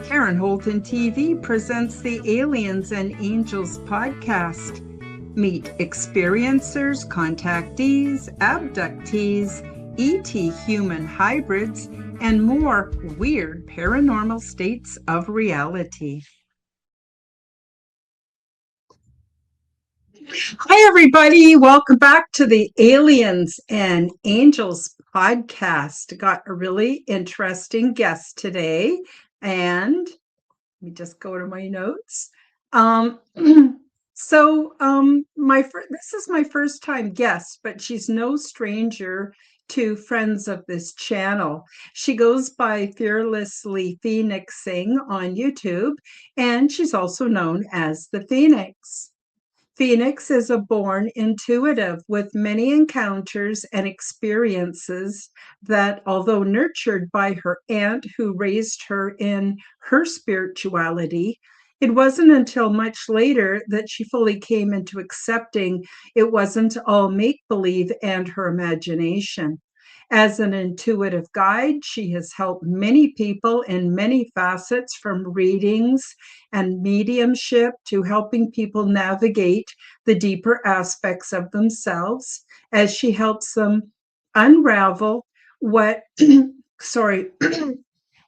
Karen Holton TV presents the Aliens and Angels podcast. Meet experiencers, contactees, abductees, ET human hybrids, and more weird paranormal states of reality. Hi, everybody. Welcome back to the Aliens and Angels podcast. Got a really interesting guest today. And let me just go to my notes. Um, this is my first time guest, but she's no stranger to friends of this channel. She goes by Fearlessly Phoenixing on YouTube, and she's also known as the Phoenix. Phoenix is a born intuitive with many encounters and experiences that, although nurtured by her aunt who raised her in her spirituality, it wasn't until much later that she fully came into accepting it wasn't all make believe and her imagination. As an intuitive guide, she has helped many people in many facets, from readings and mediumship to helping people navigate the deeper aspects of themselves as she helps them unravel what, sorry,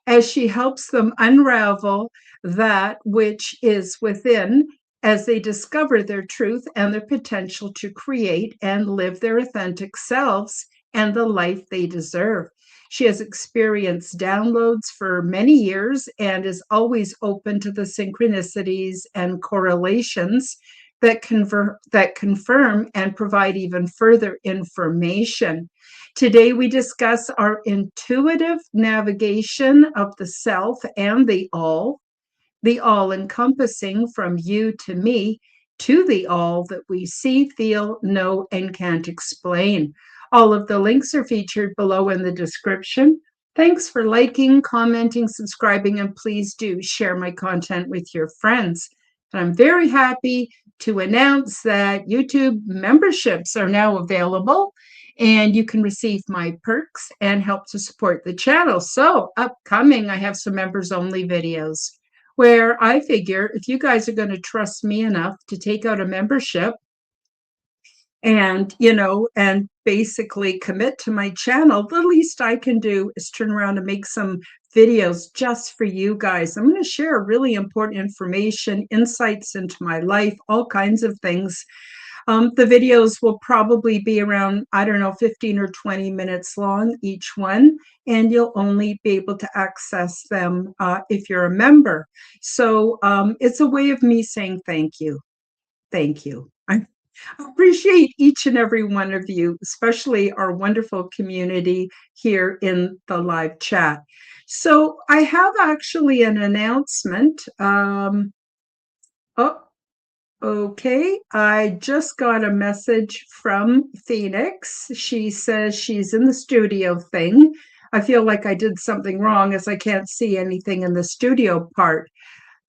as she helps them unravel that which is within as they discover their truth and their potential to create and live their authentic selves and the life they deserve. She has experienced downloads for many years and is always open to the synchronicities and correlations that confirm and provide even further information. Today, we discuss our intuitive navigation of the self and the all-encompassing from you to me to the all that we see, feel, know, and can't explain. All of the links are featured below in the description. Thanks for liking, commenting, subscribing, and please do share my content with your friends. And I'm very happy to announce that YouTube memberships are now available, and you can receive my perks and help to support the channel. So upcoming, I have some members only videos where I figure if you guys are going to trust me enough to take out a membership and basically commit to my channel, the least I can do is turn around and make some videos just for you guys. I'm going to share really important information, insights into my life, all kinds of things. The videos will probably be around, 15 or 20 minutes long, each one, and you'll only be able to access them if you're a member. So it's a way of me saying thank you. Thank you. I appreciate each and every one of you, especially our wonderful community here in the live chat. So I have actually an announcement. Okay, I just got a message from Phoenix. She says she's in the studio thing. I feel like I did something wrong as I can't see anything in the studio part.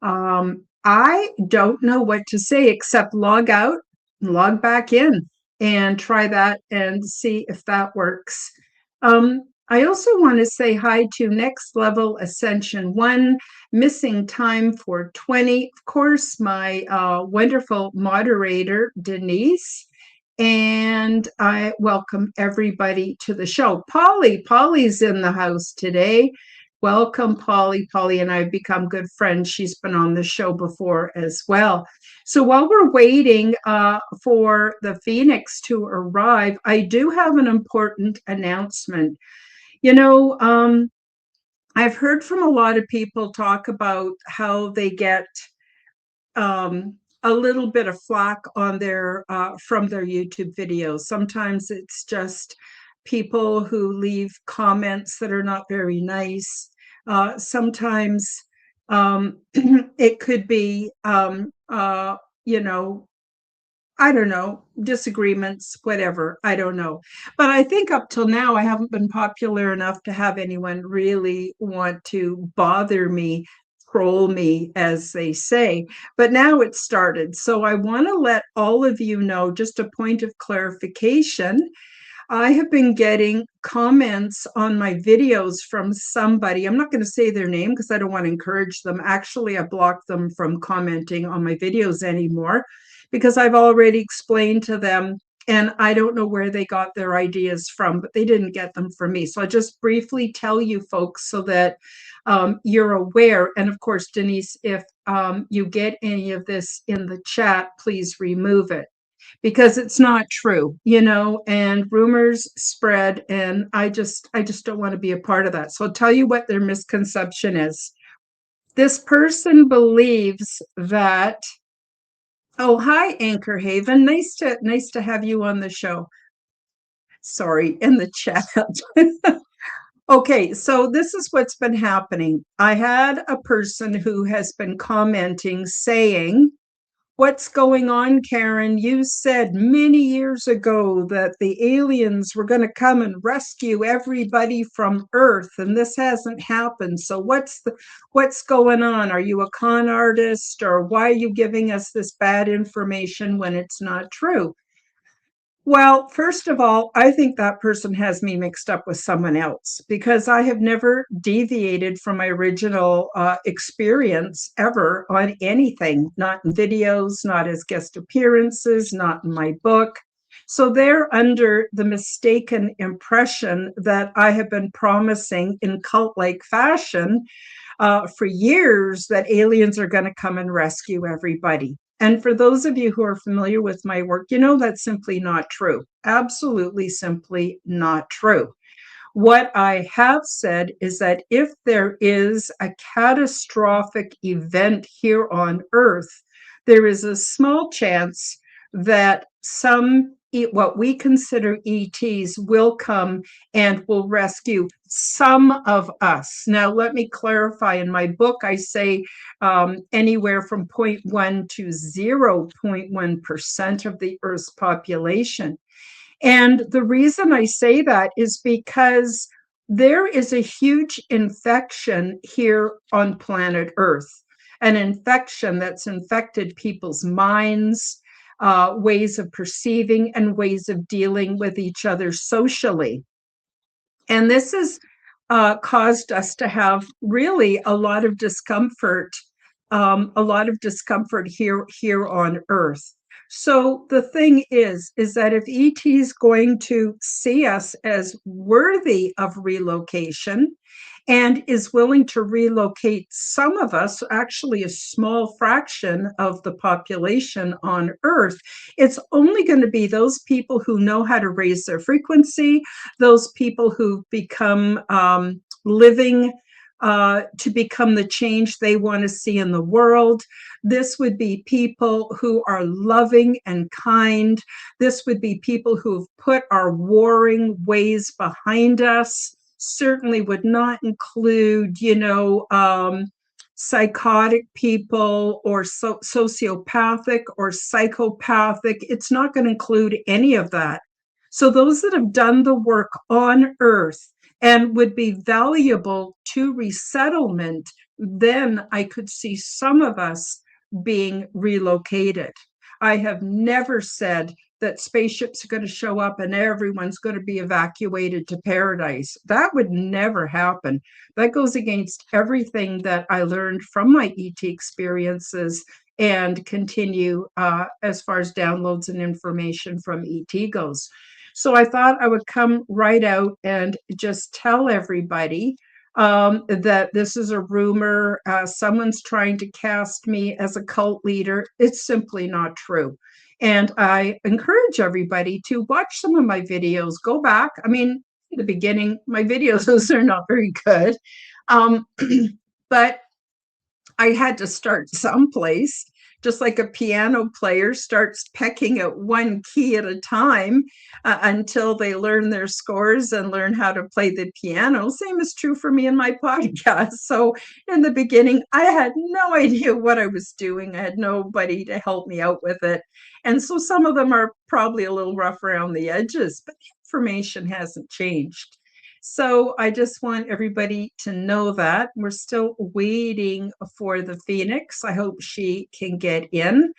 I don't know what to say except log out, log back in, and try that and see if that works. I also want to say hi to Next Level Ascension 1, Missing Time for 20. Of course, my wonderful moderator, Denise. And I welcome everybody to the show. Polly's in the house today. Welcome, Polly. Polly and I have become good friends. She's been on the show before as well. So while we're waiting for the Phoenix to arrive, I do have an important announcement. I've heard from a lot of people talk about how they get a little bit of flack on their from their YouTube videos. Sometimes it's just people who leave comments that are not very nice. Sometimes it could be, I don't know, disagreements, whatever, I don't know. But I think up till now, I haven't been popular enough to have anyone really want to bother me, troll me, as they say. But now it's started. So I want to let all of you know, just a point of clarification. I have been getting comments on my videos from somebody. I'm not going to say their name because I don't want to encourage them. Actually, I blocked them from commenting on my videos anymore because I've already explained to them, and I don't know where they got their ideas from, but they didn't get them from me. So I'll just briefly tell you folks so that you're aware. And of course, Denise, if you get any of this in the chat, please remove it because it's not true, and rumors spread, and I just don't want to be a part of that. So I'll tell you what their misconception is. This person believes that, oh, hi, Anchor Haven. Nice to have you on the show. Sorry, in the chat. Okay, so this is what's been happening. I had a person who has been commenting saying, "What's going on, Karen? You said many years ago that the aliens were going to come and rescue everybody from Earth, and this hasn't happened. So what's going on? Are you a con artist, or why are you giving us this bad information when it's not true?" Well, first of all, I think that person has me mixed up with someone else because I have never deviated from my original experience ever on anything, not in videos, not as guest appearances, not in my book. So they're under the mistaken impression that I have been promising in cult-like fashion for years that aliens are going to come and rescue everybody. And for those of you who are familiar with my work, that's simply not true. Absolutely simply not true. What I have said is that if there is a catastrophic event here on Earth, there is a small chance that some what we consider ETs will come and will rescue some of us. Now, let me clarify. In my book, I say anywhere from 0.1 to 0.1% of the Earth's population. And the reason I say that is because there is a huge infection here on planet Earth, an infection that's infected people's minds, ways of perceiving, and ways of dealing with each other socially. And this has caused us to have really a lot of discomfort, here on Earth. So the thing is that if ET is going to see us as worthy of relocation and is willing to relocate some of us, actually a small fraction of the population on Earth, it's only going to be those people who know how to raise their frequency, those people who've become living to become the change they want to see in the world. This would be people who are loving and kind. This would be people who've put our warring ways behind us. Certainly would not include, psychotic people or sociopathic or psychopathic. It's not going to include any of that. So those that have done the work on Earth and would be valuable to resettlement, then I could see some of us being relocated. I have never said that spaceships are going to show up and everyone's going to be evacuated to paradise. That would never happen. That goes against everything that I learned from my ET experiences and continue as far as downloads and information from ET goes. So I thought I would come right out and just tell everybody that this is a rumor. Someone's trying to cast me as a cult leader. It's simply not true. And I encourage everybody to watch some of my videos. Go back. I mean, in the beginning, my videos are not very good. But I had to start someplace, just like a piano player starts pecking at one key at a time until they learn their scores and learn how to play the piano. Same is true for me in my podcast. So in the beginning, I had no idea what I was doing. I had nobody to help me out with it. And so some of them are probably a little rough around the edges, but the information hasn't changed. So I just want everybody to know that we're still waiting for the Phoenix. I hope she can get in.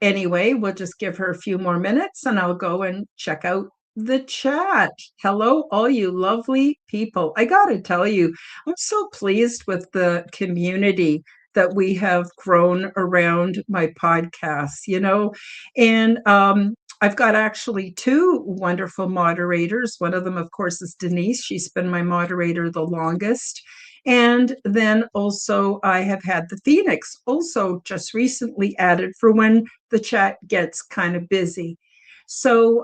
anyway, we'll just give her a few more minutes and I'll go and check out the chat. Hello, all you lovely people. I got to tell you, I'm so pleased with the community that we have grown around my podcasts, and I've got actually two wonderful moderators. One of them, of course, is Denise. She's been my moderator the longest. And then also I have had the Phoenix also just recently added for when the chat gets kind of busy. So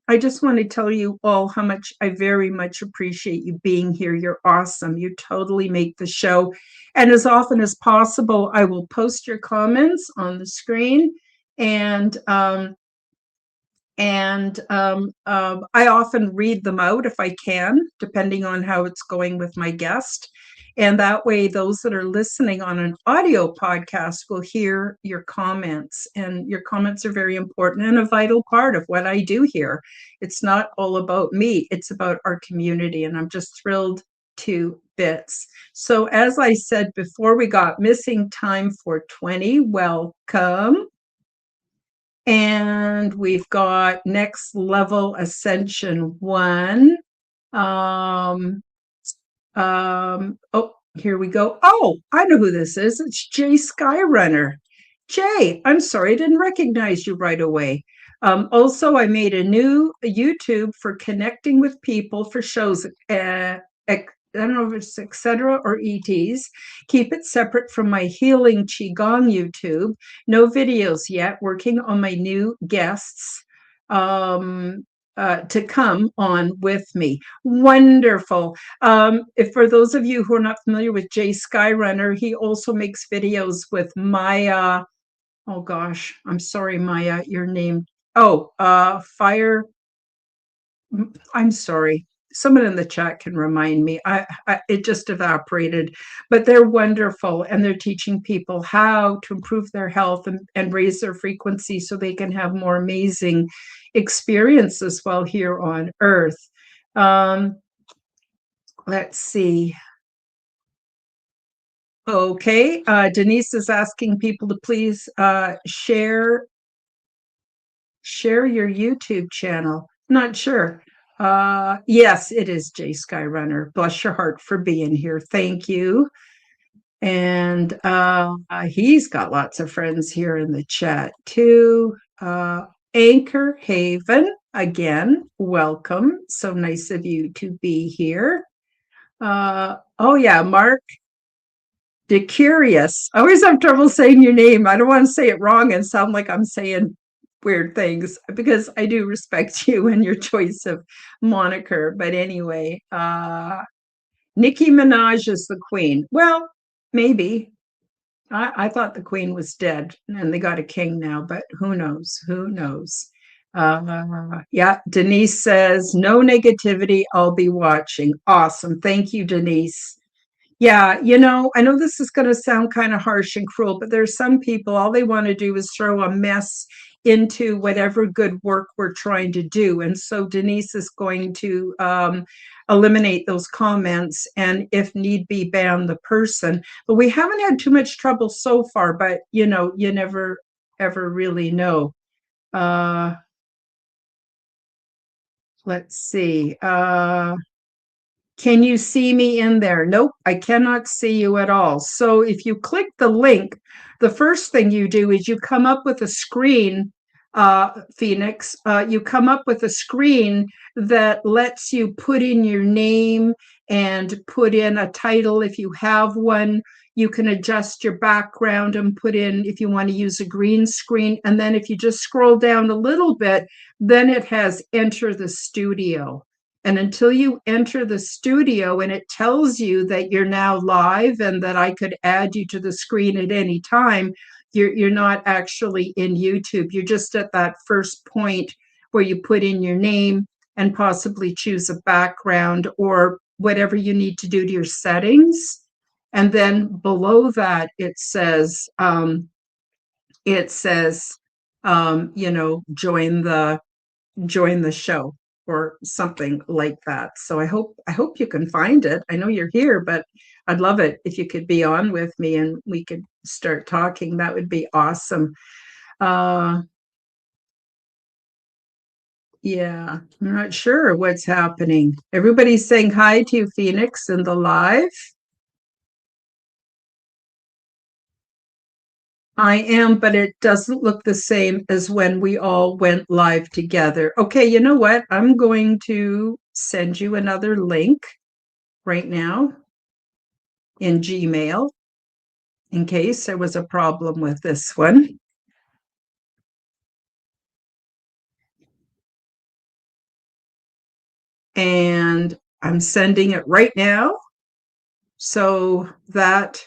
I just want to tell you all how much I very much appreciate you being here. You're awesome. You totally make the show. And as often as possible, I will post your comments on the screen. And I often read them out if I can, depending on how it's going with my guest. And that way, those that are listening on an audio podcast will hear your comments. And your comments are very important and a vital part of what I do here. It's not all about me, it's about our community. And I'm just thrilled to bits. So, as I said before, we got Missing Time for 20. Welcome. And we've got Next Level Ascension 1. Oh, here we go. Oh, I know who this is. It's Jay Skyrunner. Jay, I'm sorry, I didn't recognize you right away. Also, I made a new YouTube for connecting with people for shows. I don't know if it's etc. or ETs. Keep it separate from my healing Qigong YouTube. No videos yet. Working on my new guests to come on with me. Wonderful. If for those of you who are not familiar with Jay Skyrunner, he also makes videos with Maya. Oh gosh, I'm sorry, Maya, your name. Oh, Fire. I'm sorry. Someone in the chat can remind me. It just evaporated, but they're wonderful, and they're teaching people how to improve their health and raise their frequency so they can have more amazing experiences while here on Earth. Let's see. Okay, Denise is asking people to please share your YouTube channel. Not sure. Yes, it is Jay Skyrunner. Bless your heart for being here. Thank you. And he's got lots of friends here in the chat too. Anchor Haven, again, welcome. So nice of you to be here. Oh yeah, Mark DeCurious. I always have trouble saying your name. I don't want to say it wrong and sound like I'm saying weird things because I do respect you and your choice of moniker. But anyway, Nicki Minaj is the queen. Well, maybe. I thought the queen was dead and they got a king now, but who knows? Who knows? Yeah, Denise says, no negativity. I'll be watching. Awesome. Thank you, Denise. Yeah, I know this is going to sound kind of harsh and cruel, but there's some people, all they want to do is throw a mess into whatever good work we're trying to do. And so Denise is going to eliminate those comments and, if need be, ban the person. But we haven't had too much trouble so far, but, you never, ever really know. Let's see. Can you see me in there? Nope, I cannot see you at all. So if you click the link, the first thing you do is you come up with a screen, Phoenix. You come up with a screen that lets you put in your name and put in a title if you have one. You can adjust your background and put in if you want to use a green screen. And then if you just scroll down a little bit, then it has enter the studio. And until you enter the studio and it tells you that you're now live and that I could add you to the screen at any time, you're not actually in YouTube. You're just at that first point where you put in your name and possibly choose a background or whatever you need to do to your settings. And then below that, it says, join the show or something like that. So I hope you can find it. I know you're here, but I'd love it if you could be on with me and we could start talking. That would be awesome. Uh, yeah, I'm not sure what's happening. Everybody's saying hi to you, Phoenix, in the live. I am, but it doesn't look the same as when we all went live together. Okay, you know what? I'm going to send you another link right now in Gmail in case there was a problem with this one. And I'm sending it right now. So that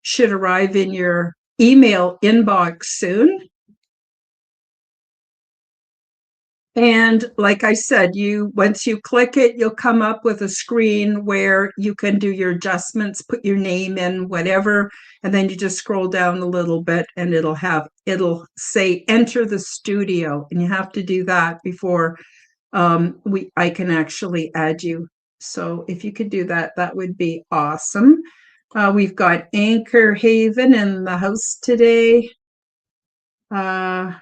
should arrive in your email inbox soon. And like I said, you once you click it, you'll come up with a screen where you can do your adjustments, put your name in, whatever, and then you just scroll down a little bit and it'll say enter the studio, and you have to do that before we I can actually add you. So if you could do that, that would be awesome. We've got Anchor Haven in the house today. Uh,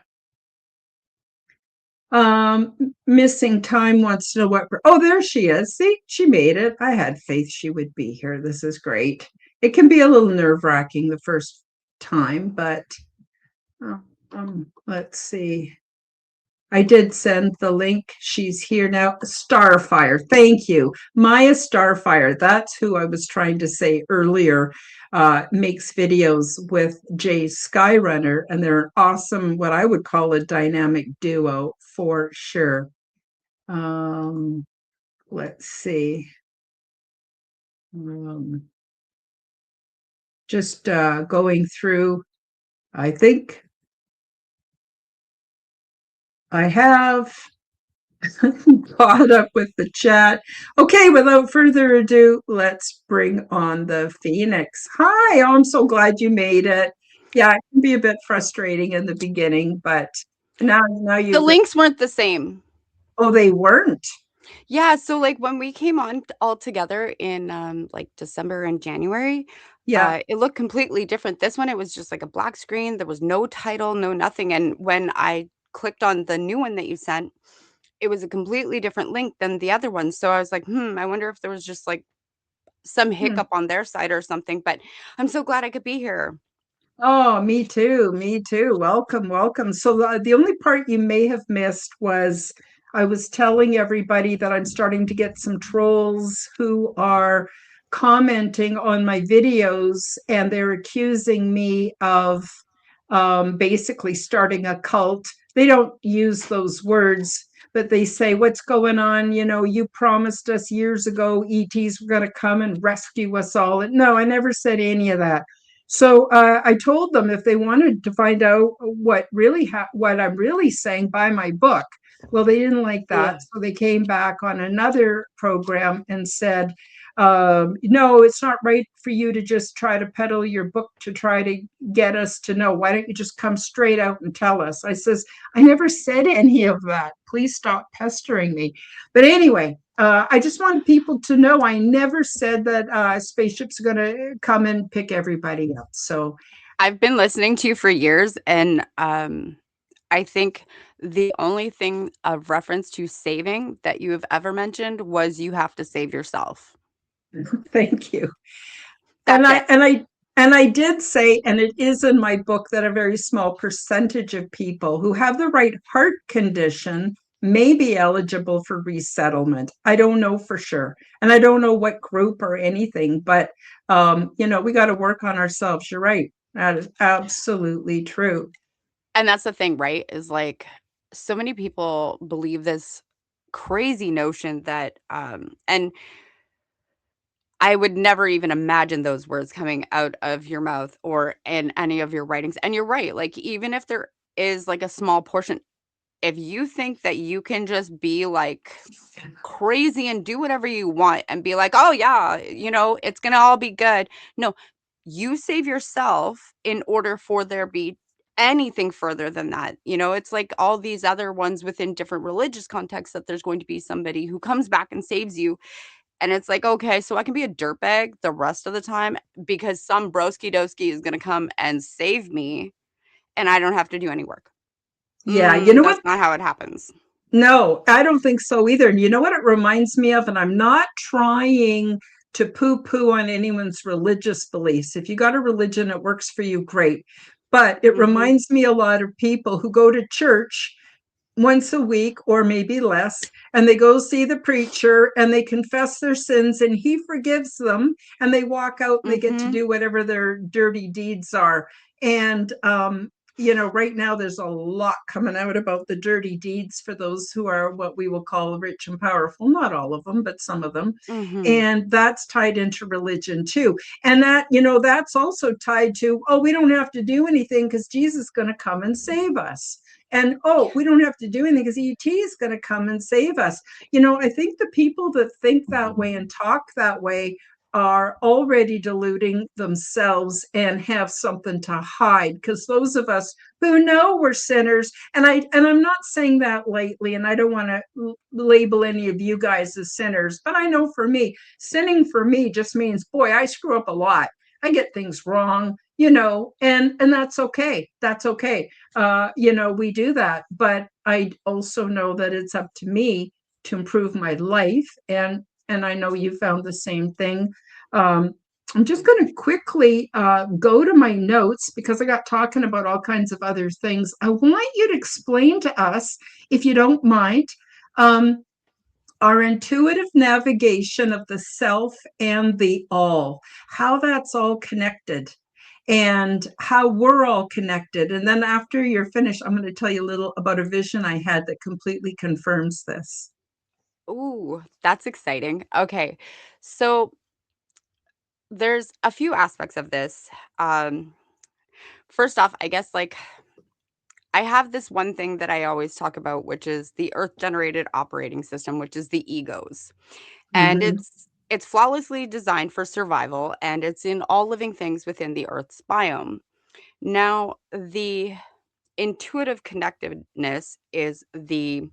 Missing Time wants to know what. Oh, there she is. See, she made it. I had faith she would be here. This is great. It can be a little nerve wracking the first time, but uh, let's see. I did send the link. She's here now. Starfire. Thank you. Maya Starfire. That's who I was trying to say earlier. Makes videos with Jay Skyrunner, and they're an awesome, what I would call a dynamic duo for sure. Um, let's see. Um, just going through, I think I have caught up with the chat. Okay, without further ado, let's bring on the Phoenix. Hi, oh, I'm so glad you made it. Yeah, it can be a bit frustrating in the beginning, but now The you've links weren't the same. oh, they weren't. Yeah, so like when we came on all together in like December and January, Yeah. it looked completely different. This one, it was just like a black screen. There was no title, no nothing. And when I clicked on the new one that you sent, it was a completely different link than the other one. So I was like, I wonder if there was just like some Hmm. hiccup on their side or something. But I'm so glad I could be here. Oh, me too. Me too. Welcome, welcome. So the only part you may have missed was I was telling everybody that I'm starting to get some trolls who are commenting on my videos, and they're accusing me of basically starting a cult. They don't use those words, but they say, "What's going on? You know, you promised us years ago ETs were going to come and rescue us all." And no, I never said any of that. So I told them if they wanted to find out what I'm really saying, buy my book. Well, they didn't like Yeah. that, so they came back on another program and said, "No, it's not right for you to just try to peddle your book to try to get us to know. Why don't you just come straight out and tell us?" I says, "I never said any of that. Please stop pestering me." But anyway, I just want people to know I never said that spaceships are going to come and pick everybody up. So, I've been listening to you for years, and I think the only thing of reference to saving that you have ever mentioned was you have to save yourself. thank you. And That's I it. and I and I did say, and it is in my book, that a very small percentage of people who have the right heart condition may be eligible for resettlement. I don't know for sure, and I don't know what group or anything, but we got to work on ourselves. You're right. That is absolutely true. And that's the thing, right? Is like so many people believe this crazy notion that and I would never even imagine those words coming out of your mouth or in any of your writings. And you're right. Like even if there is like a small portion, if you think that you can just be like crazy and do whatever you want and be like, "Oh yeah, it's going to all be good." No, you save yourself in order for there be anything further than that. It's like all these other ones within different religious contexts that there's going to be somebody who comes back and saves you. And it's like, okay, so I can be a dirtbag the rest of the time because some broski doski is going to come and save me. and I don't have to do any work. Yeah, you know That's what? not how it happens. No, I don't think so either. And you know what it reminds me of? And I'm not trying to poo poo on anyone's religious beliefs. If you got a religion, it works for you, great. But it Mhm. reminds me a lot of people who go to church once a week or maybe less, and they go see the preacher and they confess their sins and he forgives them, and they walk out and they get to Mhm. do whatever their dirty deeds are. And right now there's a lot coming out about the dirty deeds for those who are what we will call rich and powerful, not all of them but some of them. Mhm. And that's tied into religion too. And that's also tied to, oh, we don't have to do anything because Jesus is going to come and save us. And oh, we don't have to do anything because ET is going to come and save us. I think the people that think that way and talk that way are already deluding themselves and have something to hide, because those of us who know we're sinners, and I'm not saying that lightly, and I don't want to label any of you guys as sinners, but I know for me, sinning for me just means, boy, I screw up a lot. I get things wrong, and that's okay. That's okay. We do that, but I also know that it's up to me to improve my life, and I know you found the same thing. um, I'm just going to quickly go to my notes because I got talking about all kinds of other things. I want you to explain to us, if you don't mind, um, our intuitive navigation of the self and the all, how that's all connected and how we're all connected. And then after you're finished, I'm going to tell you a little about a vision I had that completely confirms this. Ooh, that's exciting. Okay. So there's a few aspects of this. Um, First off, I guess like I have this one thing that I always talk about, which is the earth generated operating system, which is the egos. And Mm-hmm. it's flawlessly designed for survival, and it's in all living things within the earth's biome. Now, the intuitive connectedness is the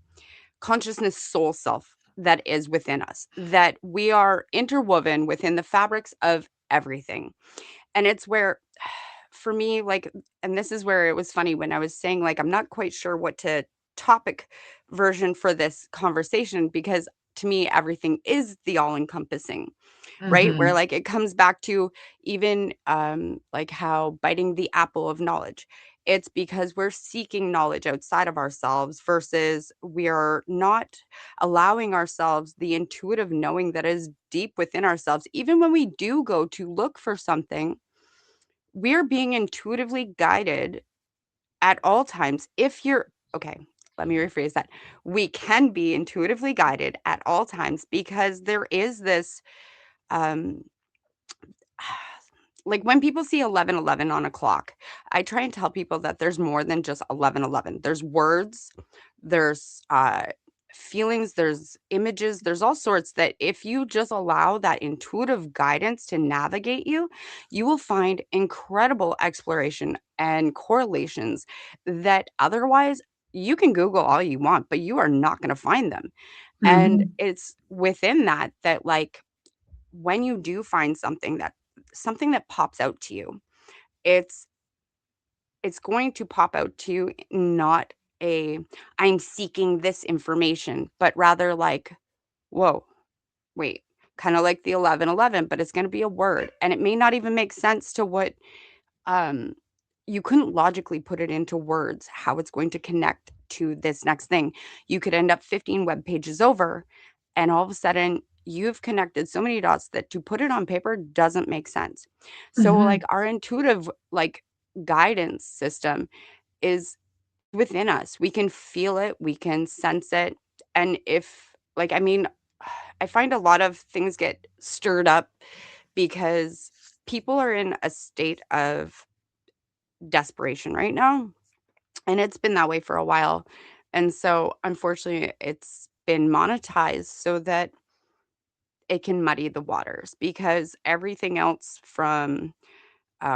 consciousness soul self that is within us, that we are interwoven within the fabrics of everything. And it's where, for me, like, and this is where it was funny when I was saying, like, I'm not quite sure what to topic version for this conversation, because to me, everything is the all encompassing, right? Where Mm-hmm. like it comes back to even like how biting the apple of knowledge. It's because we're seeking knowledge outside of ourselves versus we are not allowing ourselves the intuitive knowing that is deep within ourselves. Even when we do go to look for something, we're being intuitively guided at all times. If you're okay, let me rephrase that. We can be intuitively guided at all times because there is this um like when people see 11:11 on a clock, I try and tell people that there's more than just 11:11. There's words, there's feelings, there's images, there's all sorts that if you just allow that intuitive guidance to navigate you, you will find incredible exploration and correlations that otherwise you can Google all you want, but you are not going to find them. And Mm-hmm. it's within that that like when you do find something that pops out to you, it's it's going to pop out to you not a I'm seeking this information, but rather like, whoa, wait, kind of like the 11:11, but it's going to be a word and it may not even make sense to what um you couldn't logically put it into words how it's going to connect to this next thing. You could end up 15 web pages over, and all of a sudden you've connected so many dots that to put it on paper doesn't make sense. So Mm-hmm. like our intuitive like guidance system is within us. We can feel it, we can sense it. And if like I mean, I find a lot of things get stirred up because people are in a state of desperation right now, and it's been that way for a while. And so, unfortunately, it's been monetized so that it can muddy the waters because everything else from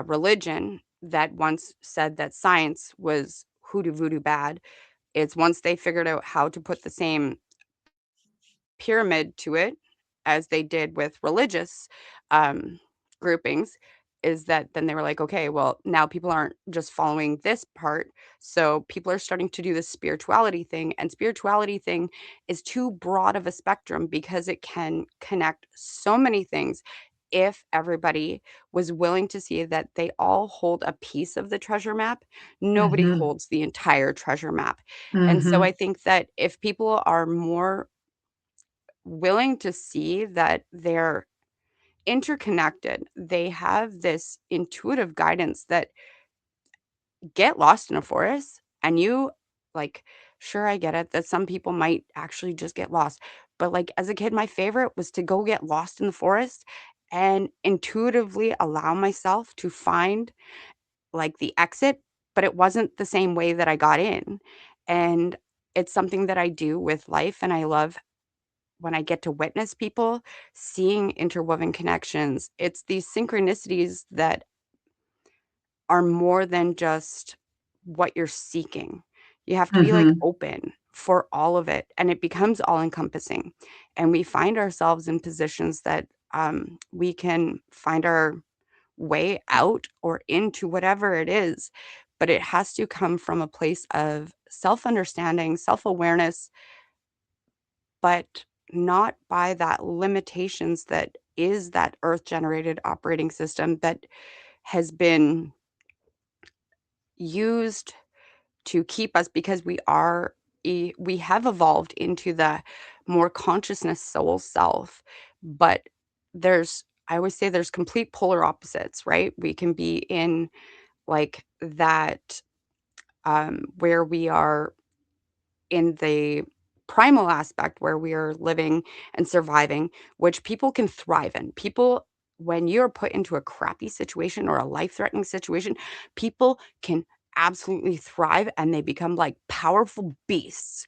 religion that once said that science was hoodoo voodoo bad, it's once they figured out how to put the same pyramid to it as they did with religious um, groupings, is that then they were like, okay, well, now people aren't just following this part. So people are starting to do this spirituality thing. And spirituality thing is too broad of a spectrum because it can connect so many things if everybody was willing to see that they all hold a piece of the treasure map. Nobody Mm-hmm. holds the entire treasure map. And so Mm-hmm. I think that if people are more willing to see that they're interconnected, they have this intuitive guidance that get lost in a forest and you like, sure, I get it that some people might actually just get lost. But like as a kid, my favorite was to go get lost in the forest and intuitively allow myself to find like the exit, but it wasn't the same way that I got in. And it's something that I do with life. And I love when I get to witness people seeing interwoven connections. It's these synchronicities that are more than just what you're seeking. You have to be like Mm-hmm. open for all of it and it becomes all encompassing. And we find ourselves in positions that we can find our way out or into whatever it is. But it has to come from a place of self understanding, self awareness, but not by that limitations that is that earth generated operating system that has been used to keep us because we have evolved into the more consciousness soul self. But there's I always say there's complete polar opposites, right? We can be in like that where we are in the primal aspect where we are living and surviving, which people can thrive in. People, when you're put into a crappy situation or a life threatening situation, people can absolutely thrive and they become like powerful beasts.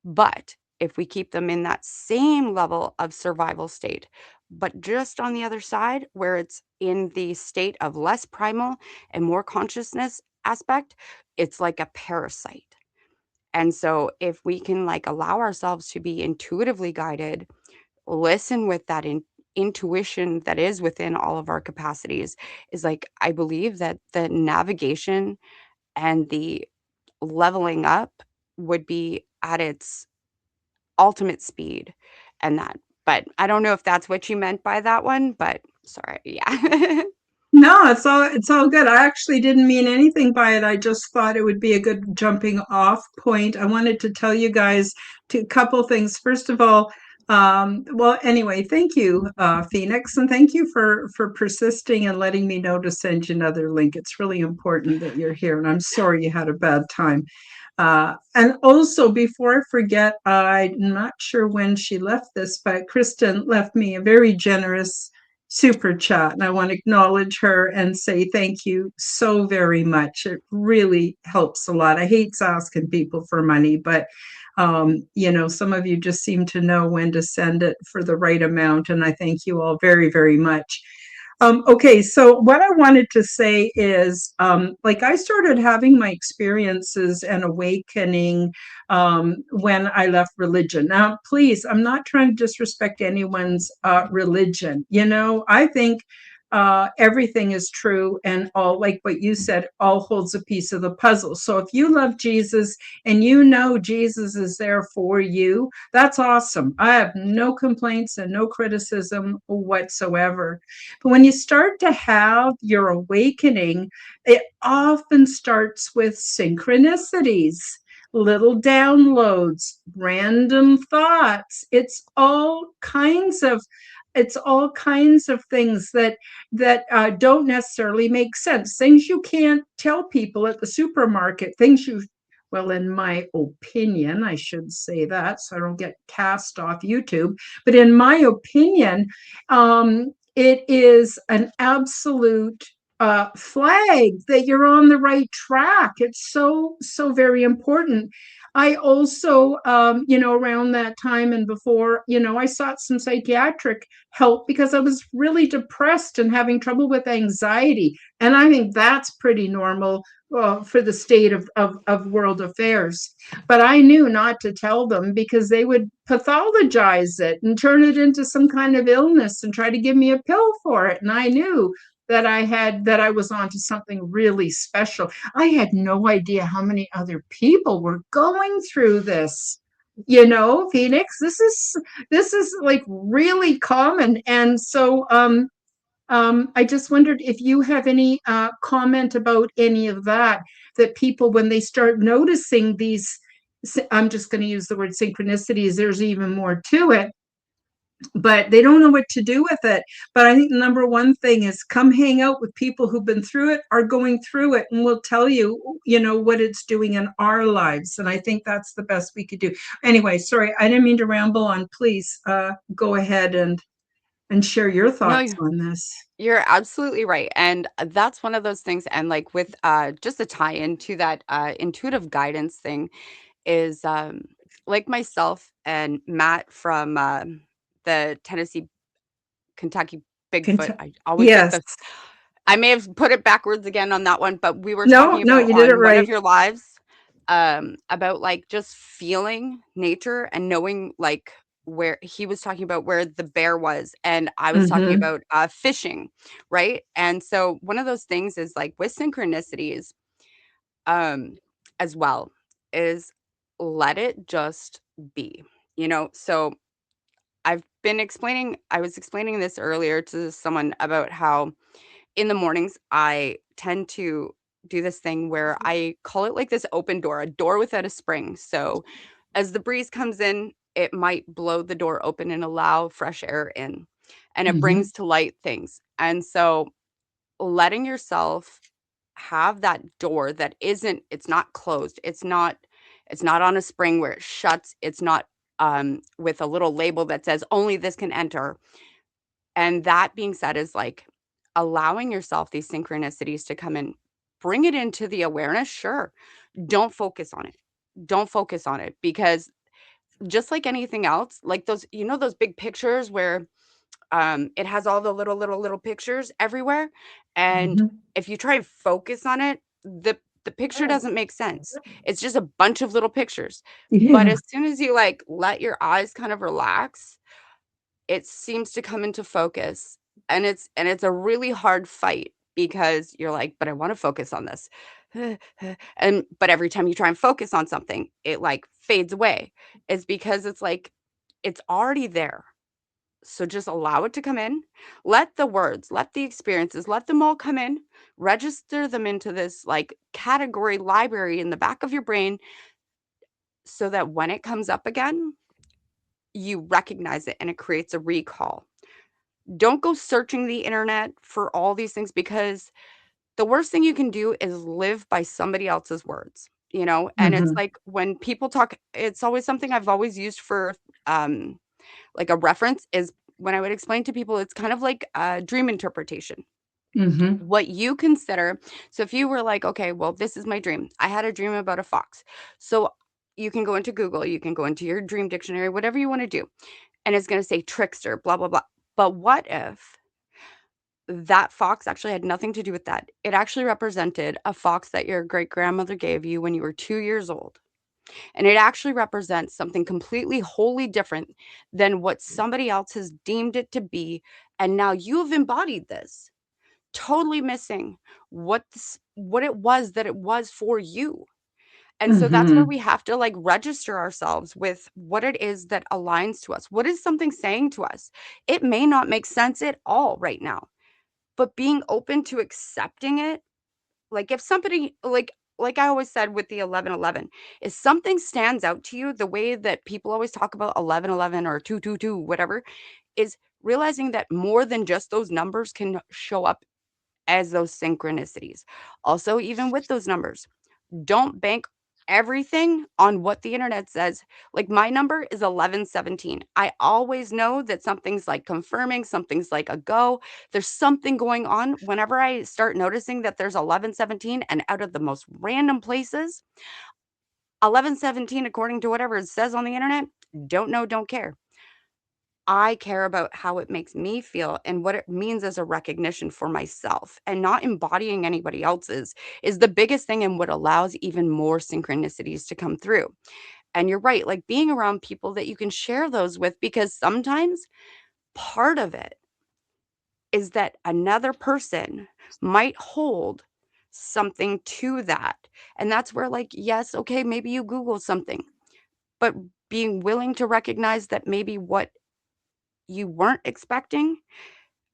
But if we keep them in that same level of survival state, but just on the other side, where it's in the state of less primal and more consciousness aspect, it's like a parasite. And so if we can like allow ourselves to be intuitively guided, listen with that intuition that is within all of our capacities, is like I believe that the navigation and the leveling up would be at its ultimate speed and that. But I don't know if that's what you meant by that one, but sorry. Yeah. No, it's all good. I actually didn't mean anything by it. I just thought it would be a good jumping off point. I wanted to tell you guys a couple things. First of all, well, anyway, thank you, Phoenix, and thank you for persisting and letting me know to send you another link. It's really important that you're here, and I'm sorry you had a bad time. And also, before I forget, I'm not sure when she left this, but Kristen left me a very generous super chat. And I want to acknowledge her and say thank you so very much. It really helps a lot. I hate asking people for money, but some of you just seem to know when to send it for the right amount. And I thank you all very, very much. Okay, so what I wanted to say is, like, I started having my experiences and awakening when I left religion. Now, please, I'm not trying to disrespect anyone's religion. I think everything is true and all, like what you said, all holds a piece of the puzzle. So if you love Jesus and you know Jesus is there for you, that's awesome. I have no complaints and no criticism whatsoever. But when you start to have your awakening, it often starts with synchronicities, little downloads, random thoughts. It's all kinds of things that don't necessarily make sense. Things you can't tell people at the supermarket. Well, in my opinion, I should say that so I don't get cast off YouTube. But in my opinion, it is an absolute flag that you're on the right track. It's so, so very important. I also, around that time and before, I sought some psychiatric help because I was really depressed and having trouble with anxiety. And I think that's pretty normal for the state of world affairs. But I knew not to tell them because they would pathologize it and turn it into some kind of illness and try to give me a pill for it. And I knew that I was onto something really special. I had no idea how many other people were going through this. You know, Phoenix, this is like really common. And so I just wondered if you have any comment about any of that, that people, when they start noticing these, I'm just going to use the word synchronicities, there's even more to it, but they don't know what to do with it. But I think the number one thing is come hang out with people who've been through it, are going through it, and will tell you, you know, what it's doing in our lives. And I think that's the best we could do. Anyway, sorry, I didn't mean to ramble on. Please go ahead and share your No, thoughts on this. you're absolutely right, and that's one of those things, and, like, with, just a tie into that, intuitive guidance thing is, like myself and Matt from, the Tennessee Kentucky Bigfoot, I always get Yes. the I may have put it backwards again on that one, but we were No, talking no, about you did it on one of right. your lives, about, like, just feeling nature and knowing, like, where he was talking about where the bear was, and I was talking Mm-hmm. about, fishing, right? And so one of those things is, like, with synchronicities, um, as well, is let it just be, you know? So I was explaining this earlier to someone about how in the mornings, I tend to do this thing where I call it like this open door, a door without a spring. So as the breeze comes in, it might blow the door open and allow fresh air in, and it Mm-hmm. brings to light things. And so letting yourself have that door that it's not closed. It's not on a spring where it shuts. It's not with a little label that says only this can enter. And that being said is, like, allowing yourself these synchronicities to come in. Bring it into the awareness, sure. Don't focus on it. Don't focus on it because just like anything else, like those those big pictures where, it has all the little pictures everywhere, and Mm-hmm. if you try and focus on it, the picture doesn't make sense. It's just a bunch of little pictures. But Yeah. as soon as you, like, let your eyes kind of relax, it seems to come into focus, and it's a really hard fight because you're like, "But I wanna focus on this." And but every time you try and focus on something, it, like, fades away. It's because it's like, it's already there. So just allow it to come in. Let the words, let the experiences, let them all come in. Register them into this, like, category library in the back of your brain so that when it comes up again, you recognize it and it creates a recall. Don't go searching the internet for all these things because the worst thing you can do is live by somebody else's words, you know? And it's Mm-hmm. like when people talk, it's always something I've always used for like a reference is when I would explain to people, it's kind of like a dream interpretation. Mm-hmm. What you consider, so if you were like, okay, well, this is my dream. I had a dream about a fox. So you can go into Google, you can go into your dream dictionary, whatever you want to do, and it's going to say trickster, blah, blah, blah. But what if that fox actually had nothing to do with that? It actually represented a fox that your great grandmother gave you when you were 2 years old. And it actually represents something completely wholly different than what somebody else has deemed it to be. And now you have embodied this, totally missing what it was for you. And so that's where Mm-hmm. we have to, like, register ourselves with what it is that aligns to us. What is something saying to us? It may not make sense at all right now, but being open to accepting it, like, if somebody like I always said with the 1111, if something stands out to you the way that people always talk about 1111 or 222, whatever, is realizing that more than just those numbers can show up as those synchronicities. Also, even with those numbers, don't bank everything on what the internet says. Like my number is 1117. I always know that something's like confirming, something's like a go. There's something going on whenever I start noticing that there's 1117 and out of the most random places, 1117 according to whatever it says on the internet, don't know, don't care. I care about how it makes me feel and what it means as a recognition for myself, and not embodying anybody else's is the biggest thing and what allows even more synchronicities to come through. And you're right, like being around people that you can share those with because sometimes part of it is that another person might hold something to that. And that's where, like, yes, okay, maybe you Google something, but being willing to recognize that maybe what you weren't expecting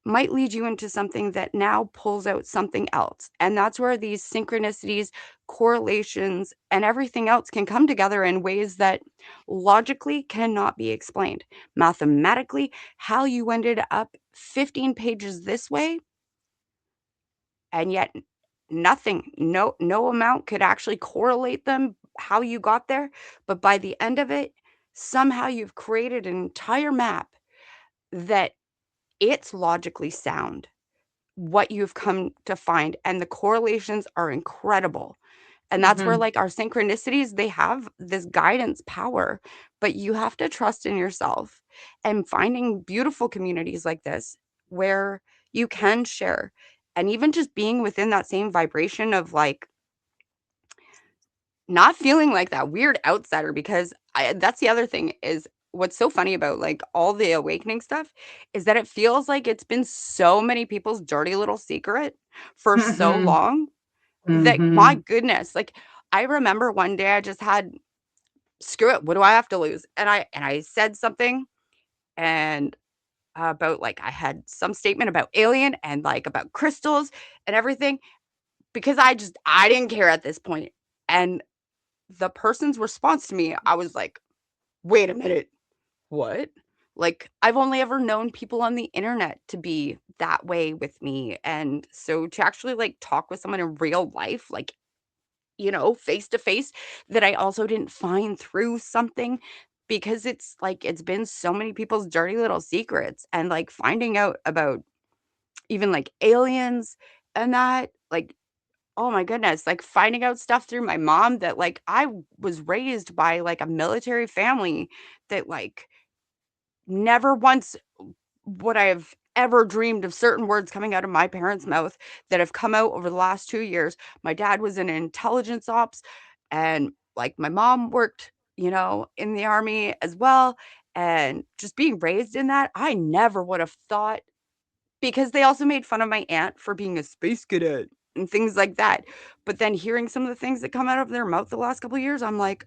might lead you into something that now pulls out something else. And that's where these synchronicities, correlations, and everything else can come together in ways that logically cannot be explained. Mathematically, how you ended up 15 pages this way, and yet nothing, no amount could actually correlate them how you got there. But by the end of it, somehow you've created an entire map that it's logically sound what you've come to find, and the correlations are incredible. And that's where, Mhm. like, our synchronicities, they have this guidance power, but you have to trust in yourself, and finding beautiful communities like this where you can share, and even just being within that same vibration of, like, not feeling like that weird outsider. Because that's the other thing is, what's so funny about, like, all the awakening stuff is that it feels like it's been so many people's dirty little secret for so Mhm. long that, my Mhm. goodness, like, I remember one day I just had, "Screw it, what do I have to lose?" And I said something, and about, like, I had some statement about alien and, like, about crystals and everything, because I didn't care at this point. And the person's response to me, I was like, "Wait a minute, what?" Like, I've only ever known people on the internet to be that way with me, and so to actually, like, talk with someone in real life, like, face to face, that I also didn't find through something, because it's like, it's been so many people's dirty little secrets, and, like, finding out about even, like, aliens and that, like, oh my goodness, like, finding out stuff through my mom that, like, I was raised by, like, a military family that, like, never once would I have ever dreamed of certain words coming out of my parents' mouth that have come out over the last 2 years. My dad was in intelligence ops, and, like, my mom worked, in the army as well, and just being raised in that, I never would have thought, because they also made fun of my aunt for being a space cadet and things like that. But then hearing some of the things that come out of their mouth the last couple of years, I'm like,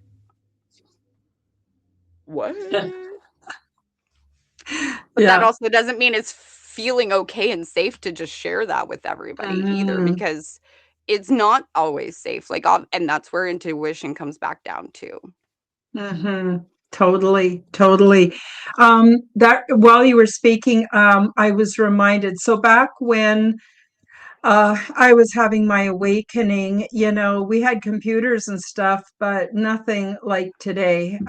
"What?" But that Yeah. also doesn't mean it's feeling okay and safe to just share that with everybody either, Mhm. because it's not always safe, like, and that's where intuition comes back down to. Mhm. Totally, totally. That while you were speaking, I was reminded. So back when I was having my awakening, we had computers and stuff, but nothing like today.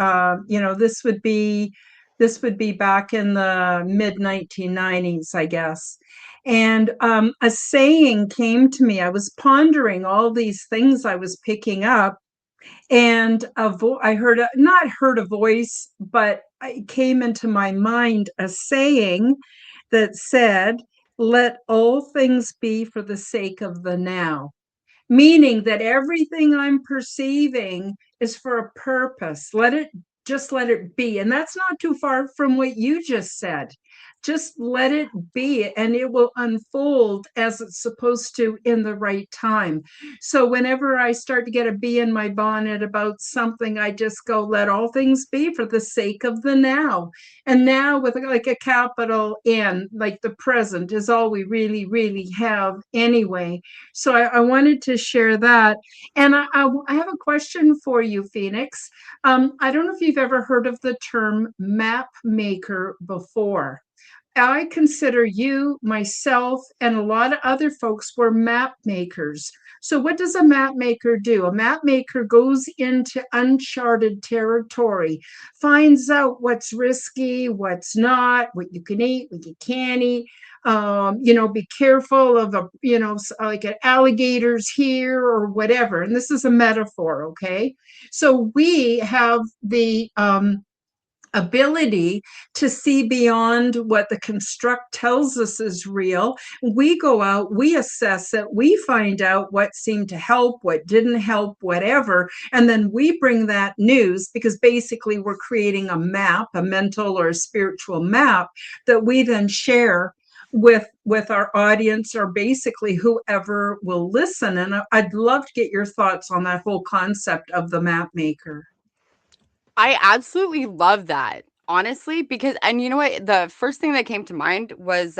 This would be back in the mid 1990s, I guess. And a saying came to me. I was pondering all these things I was picking up, and I not heard a voice, but it came into my mind a saying that said, "Let all things be for the sake of the now." Meaning that everything I'm perceiving is for a purpose. Let it be. And that's not too far from what you just said. Just let it be, and it will unfold as it's supposed to in the right time. So whenever I start to get a bee in my bonnet about something, I just go, let all things be for the sake of the now. And now, with like a capital N, like the present is all we really, really have anyway. So I wanted to share that. And I have a question for you, Phoenix. I don't know if you've ever heard of the term map maker before. I consider you, myself, and a lot of other folks were map makers. So, what does a map maker do? A map maker goes into uncharted territory, finds out what's risky, what's not, what you can eat, what you can't eat. Be careful of like alligators here or whatever. And this is a metaphor, okay? So we have the ability to see beyond what the construct tells us is real. We go out, we assess it, we find out what seemed to help, what didn't help, whatever. And then we bring that news, because basically we're creating a map, a mental or a spiritual map that we then share with our audience, or basically whoever will listen. And I'd love to get your thoughts on that whole concept of the map maker. I absolutely love that, honestly, because and you know what? The first thing that came to mind was,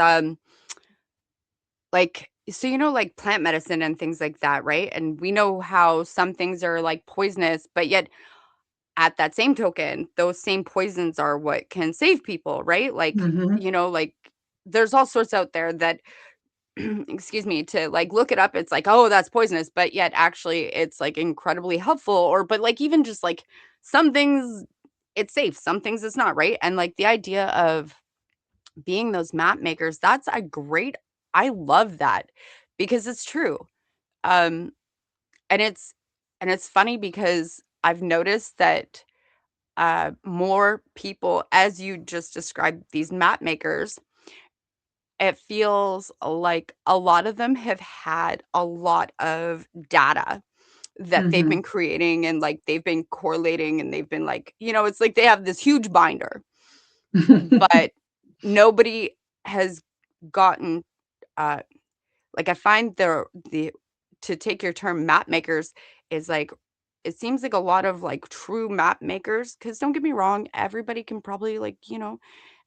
like so like, plant medicine and things like that, right? And we know how some things are, like, poisonous, but yet, at that same token, those same poisons are what can save people, right? Like, Mm-hmm. like, there's all sorts out there that excuse me, to, like, look it up, it's like, "Oh, that's poisonous," but yet actually it's, like, incredibly helpful or but, like, even just, like, some things it's safe, some things it's not, right? And, like, the idea of being those map makers, that's a great I love that because it's true. Um, and it's funny because I've noticed that, more people, as you just described, these map makers, it feels like a lot of them have had a lot of data that they've Mm-hmm. been creating and, like, they've been correlating and they've been, like it's like they have this huge binder, but nobody has gotten, uh like, I find the to take your term map makers is, like it seems like a lot of, like, true map makers. Because 'cause don't get me wrong, everybody can probably, like,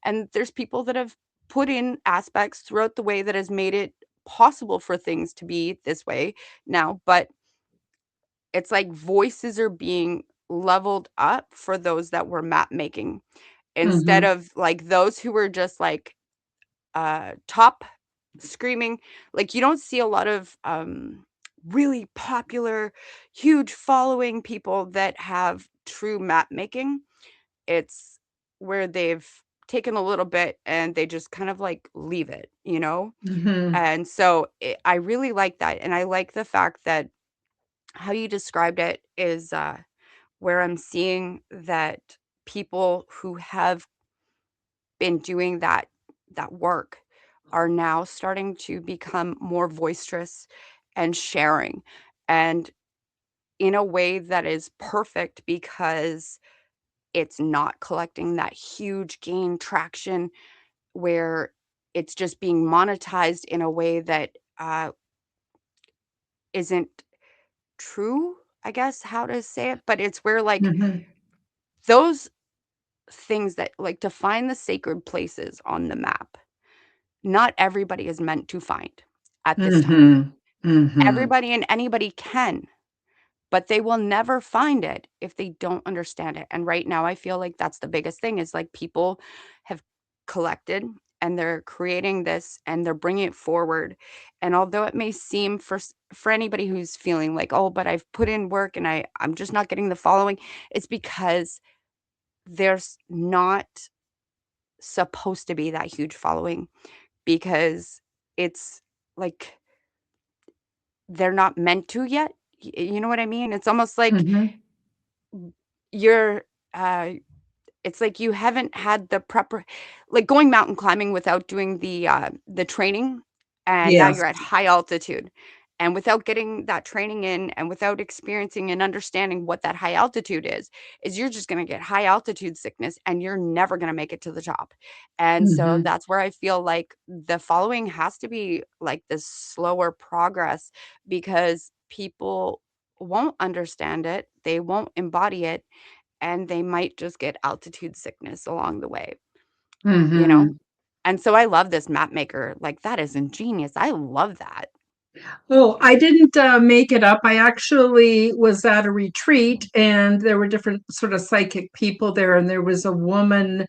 and there's people that have put in aspects throughout the way that has made it possible for things to be this way now, but it's like voices are being leveled up for those that were map making instead Mm-hmm. of, like, those who were just, like, top screaming. Like, you don't see a lot of, really popular, huge following people that have true map making. It's where they've taken a little bit and they just kind of, like, leave it, you know? Mm-hmm. And so, I really like that, and I like the fact that how you described it is, where I'm seeing that people who have been doing that work are now starting to become more boisterous and sharing, and in a way that is perfect because it's not collecting that huge gain traction where it's just being monetized in a way that, isn't true, I guess, how to say it, but it's where, like, Mm-hmm. those things that like, to find the sacred places on the map, not everybody is meant to find at this time. Mm-hmm. Mm-hmm. Everybody and anybody can, but they will never find it if they don't understand it, and right now, I feel like that's the biggest thing is, like, people have collected, and they're creating this, and they're bringing it forward, and although it may seem for anybody who's feeling like, "Oh, but I've put in work and I'm just not getting the following," it's because there's not supposed to be that huge following because it's, like, they're not meant to yet. You know what I mean? It's almost like Mm-hmm. you're, uh it's like you haven't had the prepar like going mountain climbing without doing the training, and now Yes. you're at high altitude, and without getting that training in and without experiencing and understanding what that high altitude is you're just gonna get high altitude sickness, and you're never gonna make it to the top, and so Mm-hmm. that's where I feel like the following has to be, like, this slower progress because people won't understand it, they won't embody it, and they might just get altitude sickness along the way, you know? Mm-hmm. And so I love this map maker, like, that is ingenious, I love that. Oh, I didn't make it up. I actually was at a retreat and there were different sort of psychic people there. And there was a woman,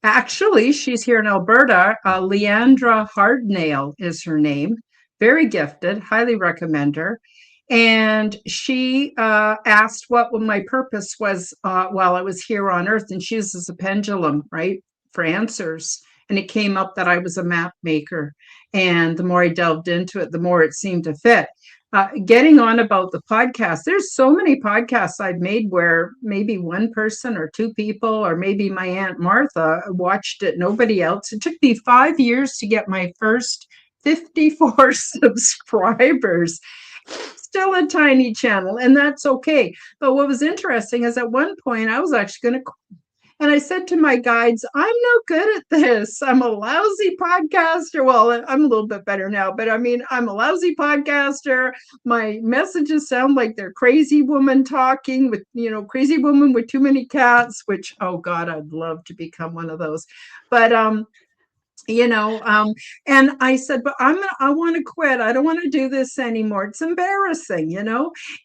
actually, she's here in Alberta. Leandra Hardnail is her name. Very gifted, highly recommend her. And she asked what my purpose was while I was here on Earth. And she uses a pendulum, right, for answers. And it came up that I was a map maker. And the more I delved into it, the more it seemed to fit. Getting on about the podcast, there's so many podcasts I've made where maybe one person or two people, or maybe my Aunt Martha watched it, nobody else. It took me 5 years to get my first 54 subscribers. Still a tiny channel, and that's okay. But what was interesting is at one point I was actually going to And I said to my guides, I'm no good at this. I'm a lousy podcaster. Well, I'm a little bit better now, but I mean, I'm a lousy podcaster. My messages sound like they're crazy woman talking with, crazy woman with too many cats, which, oh God, I'd love to become one of those. But you know and I said, but I want to quit. I don't want to do this anymore. It's embarrassing.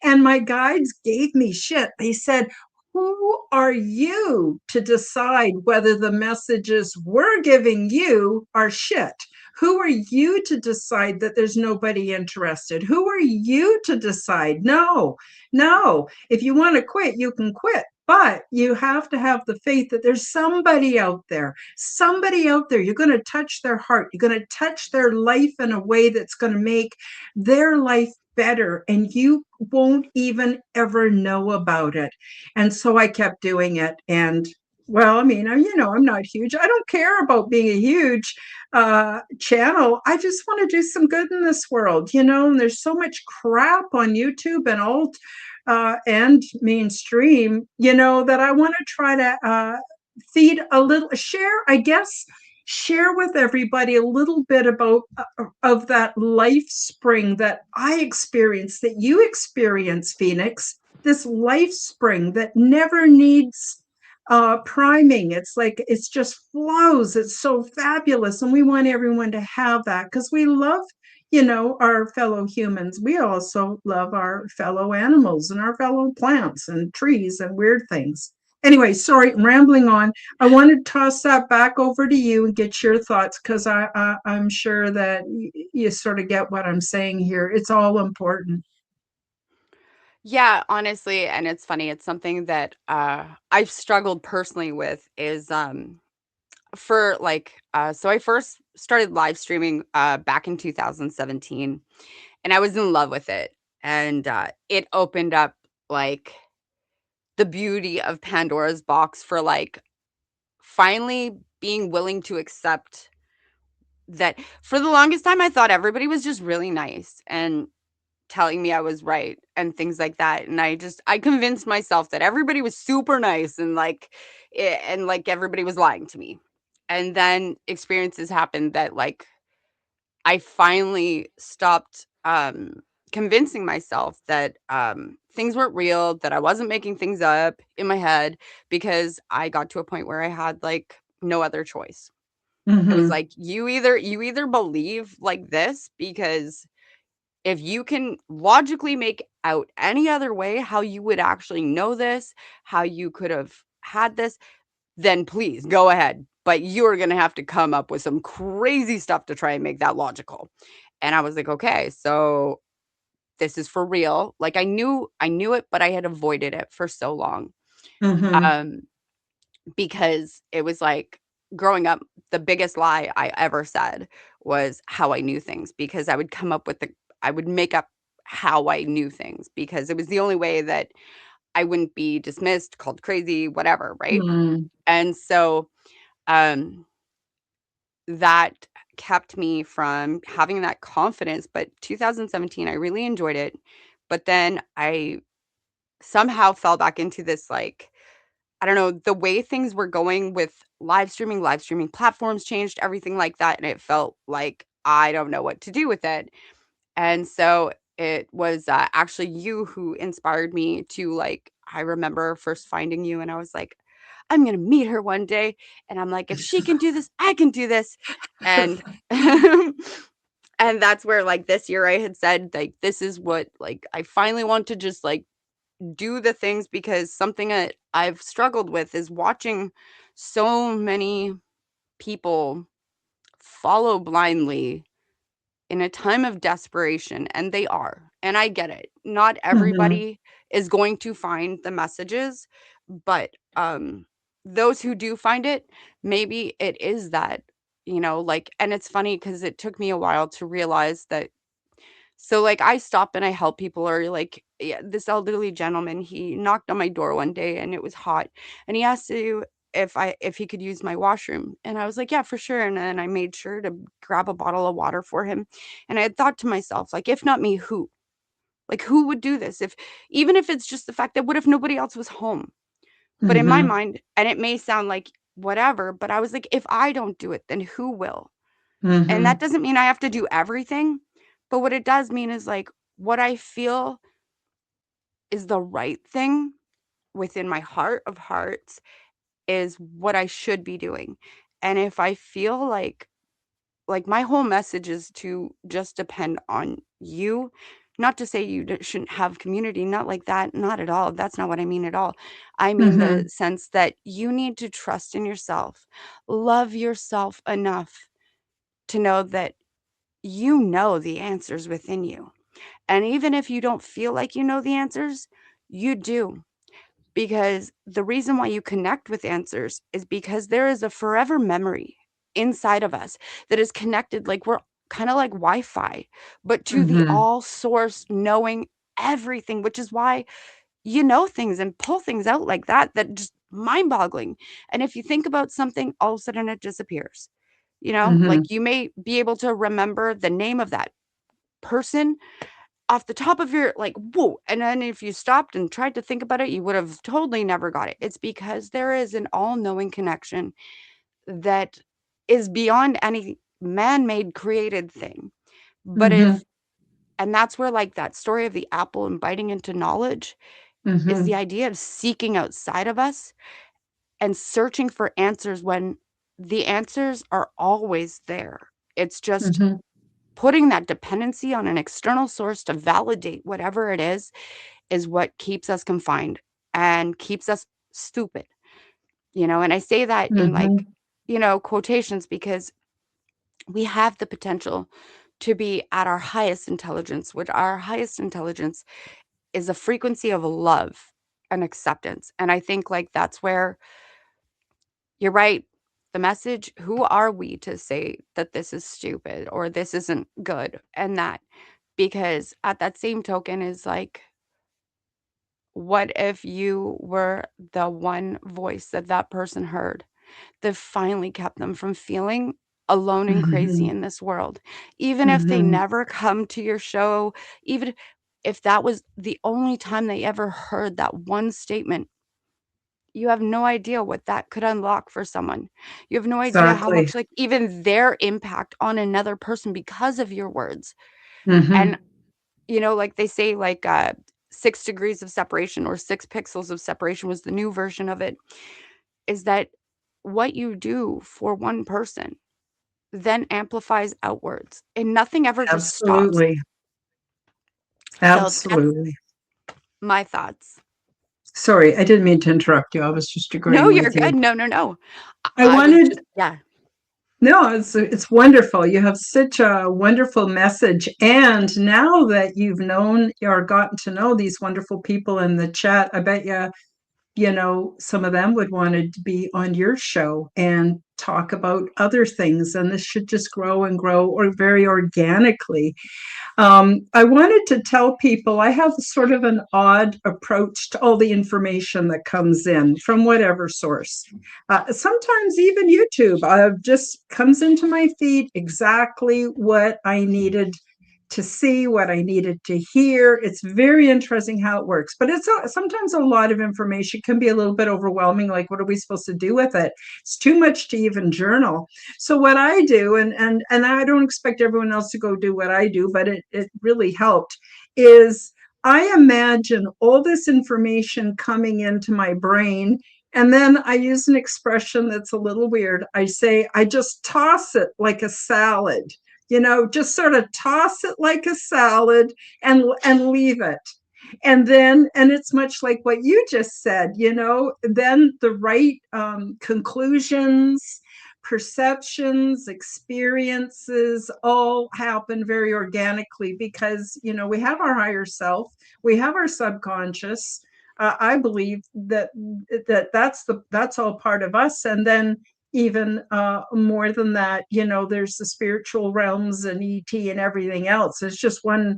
And my guides gave me shit. They said, who are you to decide whether the messages we're giving you are shit? Who are you to decide that there's nobody interested? Who are you to decide? No, no. If you want to quit, you can quit, but you have to have the faith that there's somebody out there. Somebody out there, you're going to touch their heart. You're going to touch their life in a way that's going to make their life better, and you won't even ever know about it. And so I kept doing it. And well, I mean, I'm not huge. I don't care about being a huge channel. I just want to do some good in this world. And there's so much crap on YouTube and alt and mainstream, that I want to try to feed a little, share with everybody a little bit about of that life spring that I experienced, that you experience, Phoenix. This life spring that never needs priming. It's like it's just flows. It's so fabulous, and we want everyone to have that because we love our fellow humans. We also love our fellow animals and our fellow plants and trees and weird things. Anyway, sorry, I'm rambling on. I want to toss that back over to you and get your thoughts because I'm sure that you sort of get what I'm saying here. It's all important. Yeah, honestly, and it's funny, it's something that, I've struggled personally with is, for, like, so I first started live streaming, back in 2017, and I was in love with it, and, it opened up, like, the beauty of Pandora's box for, like, finally being willing to accept that for the longest time, I thought everybody was just really nice and telling me I was right and things like that, and I convinced myself that everybody was super nice and, like, everybody was lying to me. And then experiences happened that, like, I finally stopped, convincing myself that, things weren't real, that I wasn't making things up in my head because I got to a point where I had, like, no other choice. It was Mm-hmm. like, you either believe like this because if you can logically make out any other way how you would actually know this, how you could have had this, then please go ahead. But you're gonna have to come up with some crazy stuff to try and make that logical. And I was like, okay, so this is for real. Like I knew it, but I had avoided it for so long. Mm-hmm. Um, because it was like growing up, the biggest lie I ever said was how I knew things because I would make up how I knew things because it was the only way that I wouldn't be dismissed, called crazy, whatever, right? Mm-hmm. And so, um, that kept me from having that confidence, but 2017, I really enjoyed it, but then I somehow fell back into this, like, I don't know, the way things were going with live streaming platforms changed, everything like that, and it felt like I don't know what to do with it. And so it was, actually you who inspired me to, like I remember first finding you and I was like, "I'm gonna meet her one day," and I'm like, "If she can do this, I can do this." And and that's where, like, this year I had said, like, this is what like, I finally want to just, like, do the things because something that I've struggled with is watching so many people follow blindly in a time of desperation, and they are, and I get it. Not Mm-hmm. everybody is going to find the messages, but, those who do find it, maybe it is that, like and it's funny because it took me a while to realize that so, like, I stop and I help people or, like, yeah, this elderly gentleman, he knocked on my door one day and it was hot, and he asked if he could use my washroom, and I was like, "Yeah, for sure," and then I made sure to grab a bottle of water for him, and I had thought to myself, like, "If not me, who? Like, who would do this? If even if it's just the fact that what if nobody else was home? But in my Mm-hmm. mind, and it may sound like whatever, but I was like, if I don't do it, then who will? And Mm-hmm. that doesn't mean I have to do everything, but what it does mean is like what I feel is the right thing within my heart of hearts is what I should be doing. And if I feel like my whole message is to just depend on you, not to say you shouldn't have community, not like that, not at all. That's not what I mean at all. I mean the Mm-hmm. sense that you need to trust in yourself, love yourself enough to know that you know the answers within you. And even if you don't feel like you know the answers, you do. Because the reason why you connect with answers is because there is a forever memory inside of us that is connected, like we're kind of like Wi-Fi, but to the Mm-hmm. all source knowing everything, which is why you know things and pull things out like that just mind boggling. And if you think about something, all of a sudden it disappears. Mm-hmm. Like you may be able to remember the name of that person off the top of your like, whoa. And then if you stopped and tried to think about it, you would have totally never got it. It's because there is an all-knowing connection that is beyond any man-made created thing. But Mm-hmm. if and that's where like that story of the apple and biting into knowledge is the Mm-hmm. idea of seeking outside of us and searching for answers when the answers are always there. It's just Mm-hmm. putting that dependency on an external source to validate whatever it is what keeps us confined and keeps us stupid, and I say that in Mm-hmm. like, quotations because we have the potential to be at our highest intelligence, which our highest intelligence is a frequency of love and acceptance. And I think like that's where you're right. The message, who are we to say that this is stupid or this isn't good and that? Because at that same token is like, what if you were the one voice that that person heard that finally kept them from feeling alone and crazy Mm-hmm. in this world? Even if they Mm-hmm. never come to your show, even if that was the only time they ever heard that one statement, you have no idea what that could unlock for someone. You have no idea how Exactly. much, like, even their impact on another person because of your words. Mm-hmm. And, like they say, like, 6 degrees of separation or 6 pixels of separation was the new version of it, is that what you do for one person then amplifies outwards and nothing ever just stops. Absolutely. So that's Absolutely. my thoughts. Sorry, I didn't mean to interrupt you. I was just No, agreeing you're with you. good. No, no, no. I I was wanted just, yeah. No, it's wonderful. You have such a wonderful message. And now that you've known or gotten to know these wonderful people in the chat, I bet some of them would want to be on your show and talk about other things. And this should just grow and grow or very organically. I wanted to tell people I have sort of an odd approach to all the information that comes in from whatever source. Sometimes even YouTube just comes into my feed exactly what I needed to see, what I needed to hear. It's very interesting how it works, but sometimes a lot of information can be a little bit overwhelming. Like, what are we supposed to do with it? It's too much to even journal. So what I do, and I don't expect everyone else to go do what I do, but it really helped, is I imagine all this information coming into my brain. And then I use an expression that's a little weird. I say, I just toss it like a salad, just sort of toss it like a salad and leave it. And it's much like what you just said, then the right conclusions, perceptions, experiences all happen very organically because we have our higher self, we have our subconscious. I believe that's all part of us, and then even more than that, there's the spiritual realms and ET and everything else. It's just one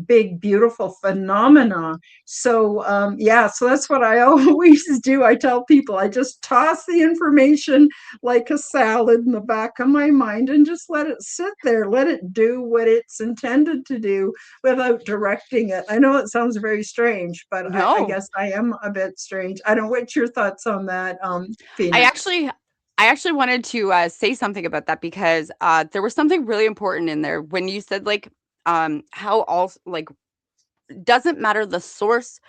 big, beautiful phenomena. So, yeah, so that's what I always do. I tell people I just toss the information like a salad in the back of my mind and just let it sit there, let it do what it's intended to do without directing it. I know it sounds very strange, but I No. guess I am a bit strange. I don't know what's your thoughts on that, I Phoenix. actually I actually wanted to say something about that because there was something really important in there when you said like how all like doesn't matter the source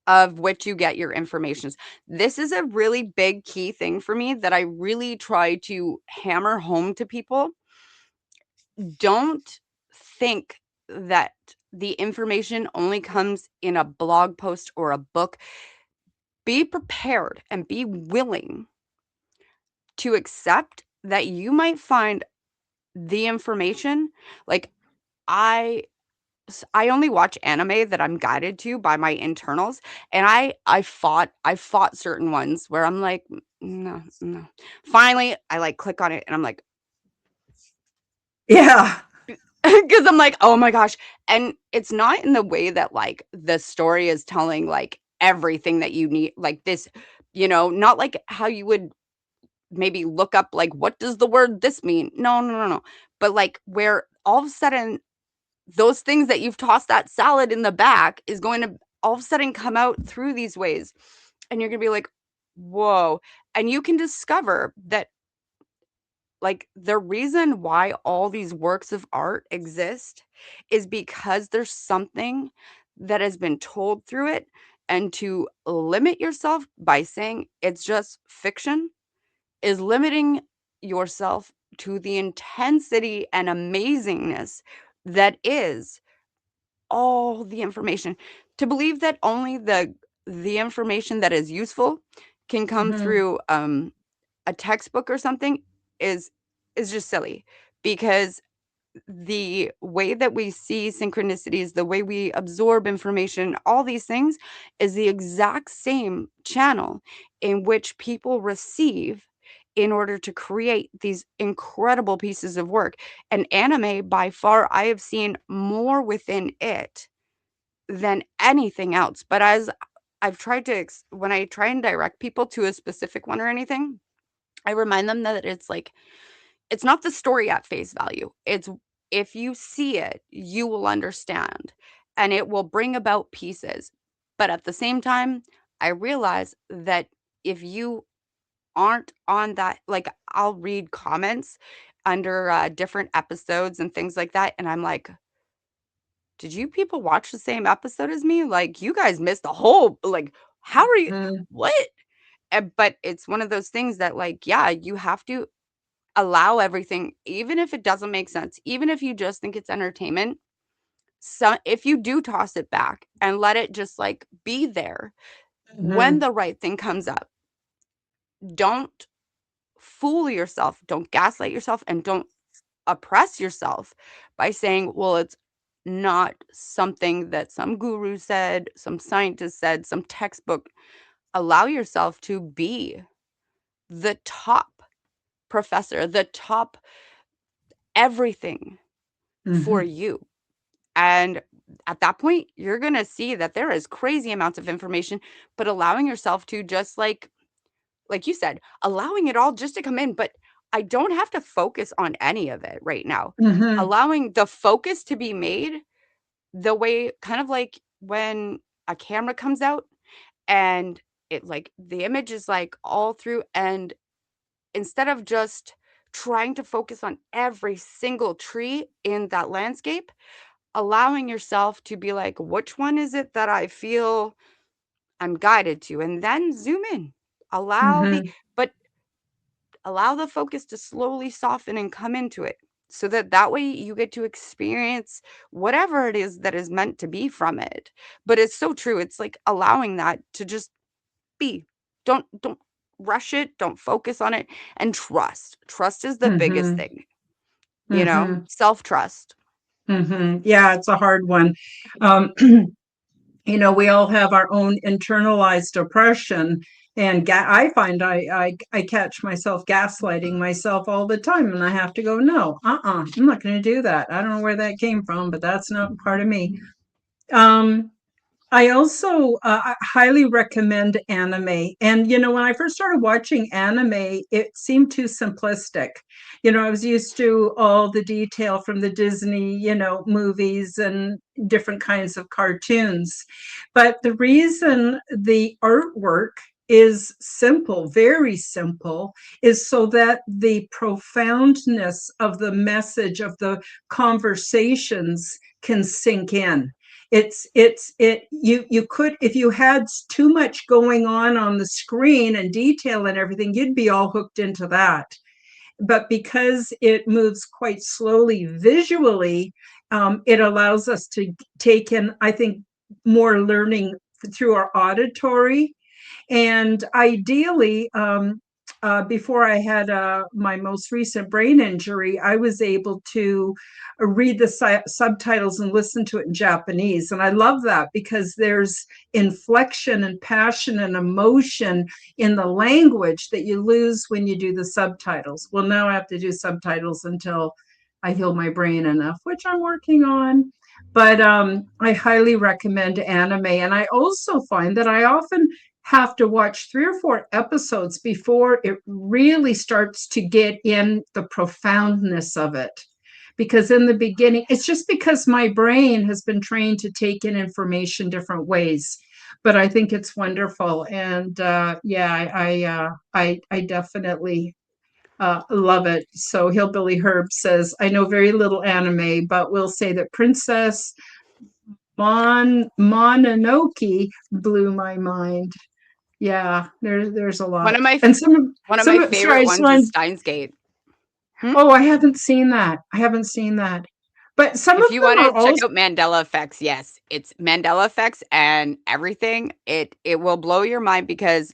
of which you get your informations. This is a really big key thing for me that I really try to hammer home to people. Don't think that the information only comes in a blog post or a book. Be prepared and be willing to accept that you might find the information like I I only watch anime that I'm guided to by my internals, and I fought certain ones where I'm like, No, no." Finally, I, like, click on it, and I'm like, Yeah. because 'cause I'm like, "Oh my gosh," and it's not in the way that, like, the story is telling, like, everything that you need, like, this not like how you would maybe look up, like, "What does the word this mean?" No, no, no, no, but, like, where all of a sudden those things that you've tossed that salad in the back is going to all of a sudden come out through these ways, and you're gonna be like, "Whoa," and you can discover that, like, the reason why all these works of art exist is because there's something that has been told through it, and to limit yourself by saying it's just fiction is limiting yourself to the intensity and amazingness that is all the information. To believe that only the information that is useful can come Hmm. through, a textbook or something is is just silly because the way that we see synchronicities, the way we absorb information, all these things is the exact same channel in which people receive in order to create these incredible pieces of work. And anime, by far, I have seen more within it than anything else. But as I've tried to, when I try and direct people to a specific one or anything, I remind them that it's like it's not the story at face value. It's if you see it, you will understand, and it will bring about pieces. But at the same time, I realize that if you aren't on that like, I'll read comments under, different episodes and things like that, and I'm like, "Did you people watch the same episode as me? Like, you guys missed the whole like, how are you Hmm. what?" But it's one of those things that, like, yeah, you have to allow everything, even if it doesn't make sense, even if you just think it's entertainment, so if you do toss it back and let it just, like, be there, when Hmm. the right thing comes up, don't fool yourself, don't gaslight yourself, and don't oppress yourself by saying, "Well, it's not something that some guru said, some scientist said, some textbook." Allow yourself to be the top professor, the top everything for Hmm. you. And at that point, you're gonna see that there is crazy amounts of information, but allowing yourself to just like you said, allowing it all just to come in, but I don't have to focus on any of it right now. Hmm. Allowing the focus to be made the way kind of like when a camera comes out and it like the image is like all through and instead of just trying to focus on every single tree in that landscape, allowing yourself to be like, which one is it that I feel I'm guided to? And then zoom in. Allow the Hmm. but allow the focus to slowly soften and come into it so that that way you get to experience whatever it is that is meant to be from it. But it's so true. It's like allowing that to just be. Don't rush it, don't focus on it and trust. Trust is the biggest Hmm. thing, Hmm. self-trust. Hmm. Yeah, it's a hard one. Um, we all have our own internalized oppression. And I find I catch myself gaslighting myself all the time. And I have to go, no, I'm not going to do that. I don't know where that came from, but that's not part of me. Um, I also highly recommend anime. And, when I first started watching anime, it seemed too simplistic. I was used to all the detail from the Disney, movies and different kinds of cartoons. But the reason the artwork is simple, very simple, is so that the profoundness of the message of the conversations can sink in. You could, if you had too much going on the screen and detail and everything, you'd be all hooked into that. But because it moves quite slowly visually, it allows us to take in, I think, more learning through our auditory. And ideally, before I had my most recent brain injury, I was able to read the subtitles and listen to it in Japanese. And I love that because there's inflection and passion and emotion in the language that you lose when you do the subtitles. Well, now I have to do subtitles until I heal my brain enough, which I'm working on. But I highly recommend anime. And I also find that I often have to watch 3 or 4 episodes before it really starts to get in the profoundness of it. Because in the beginning, it's just because my brain has been trained to take in information different ways. But I think it's wonderful, and yeah, I definitely love it. So Hillbilly Herb says, I know very little anime, but will say that Princess Mononoke blew my mind. Yeah, there's a One lot. of my And one of my some sorry, favorite I just ones is wanted, Steins Gate. Hmm? oh, I haven't seen that. I haven't seen that. But some of If you them wanna are check also, out Mandela effects, yes, it's Mandela effects and everything. It will blow your mind because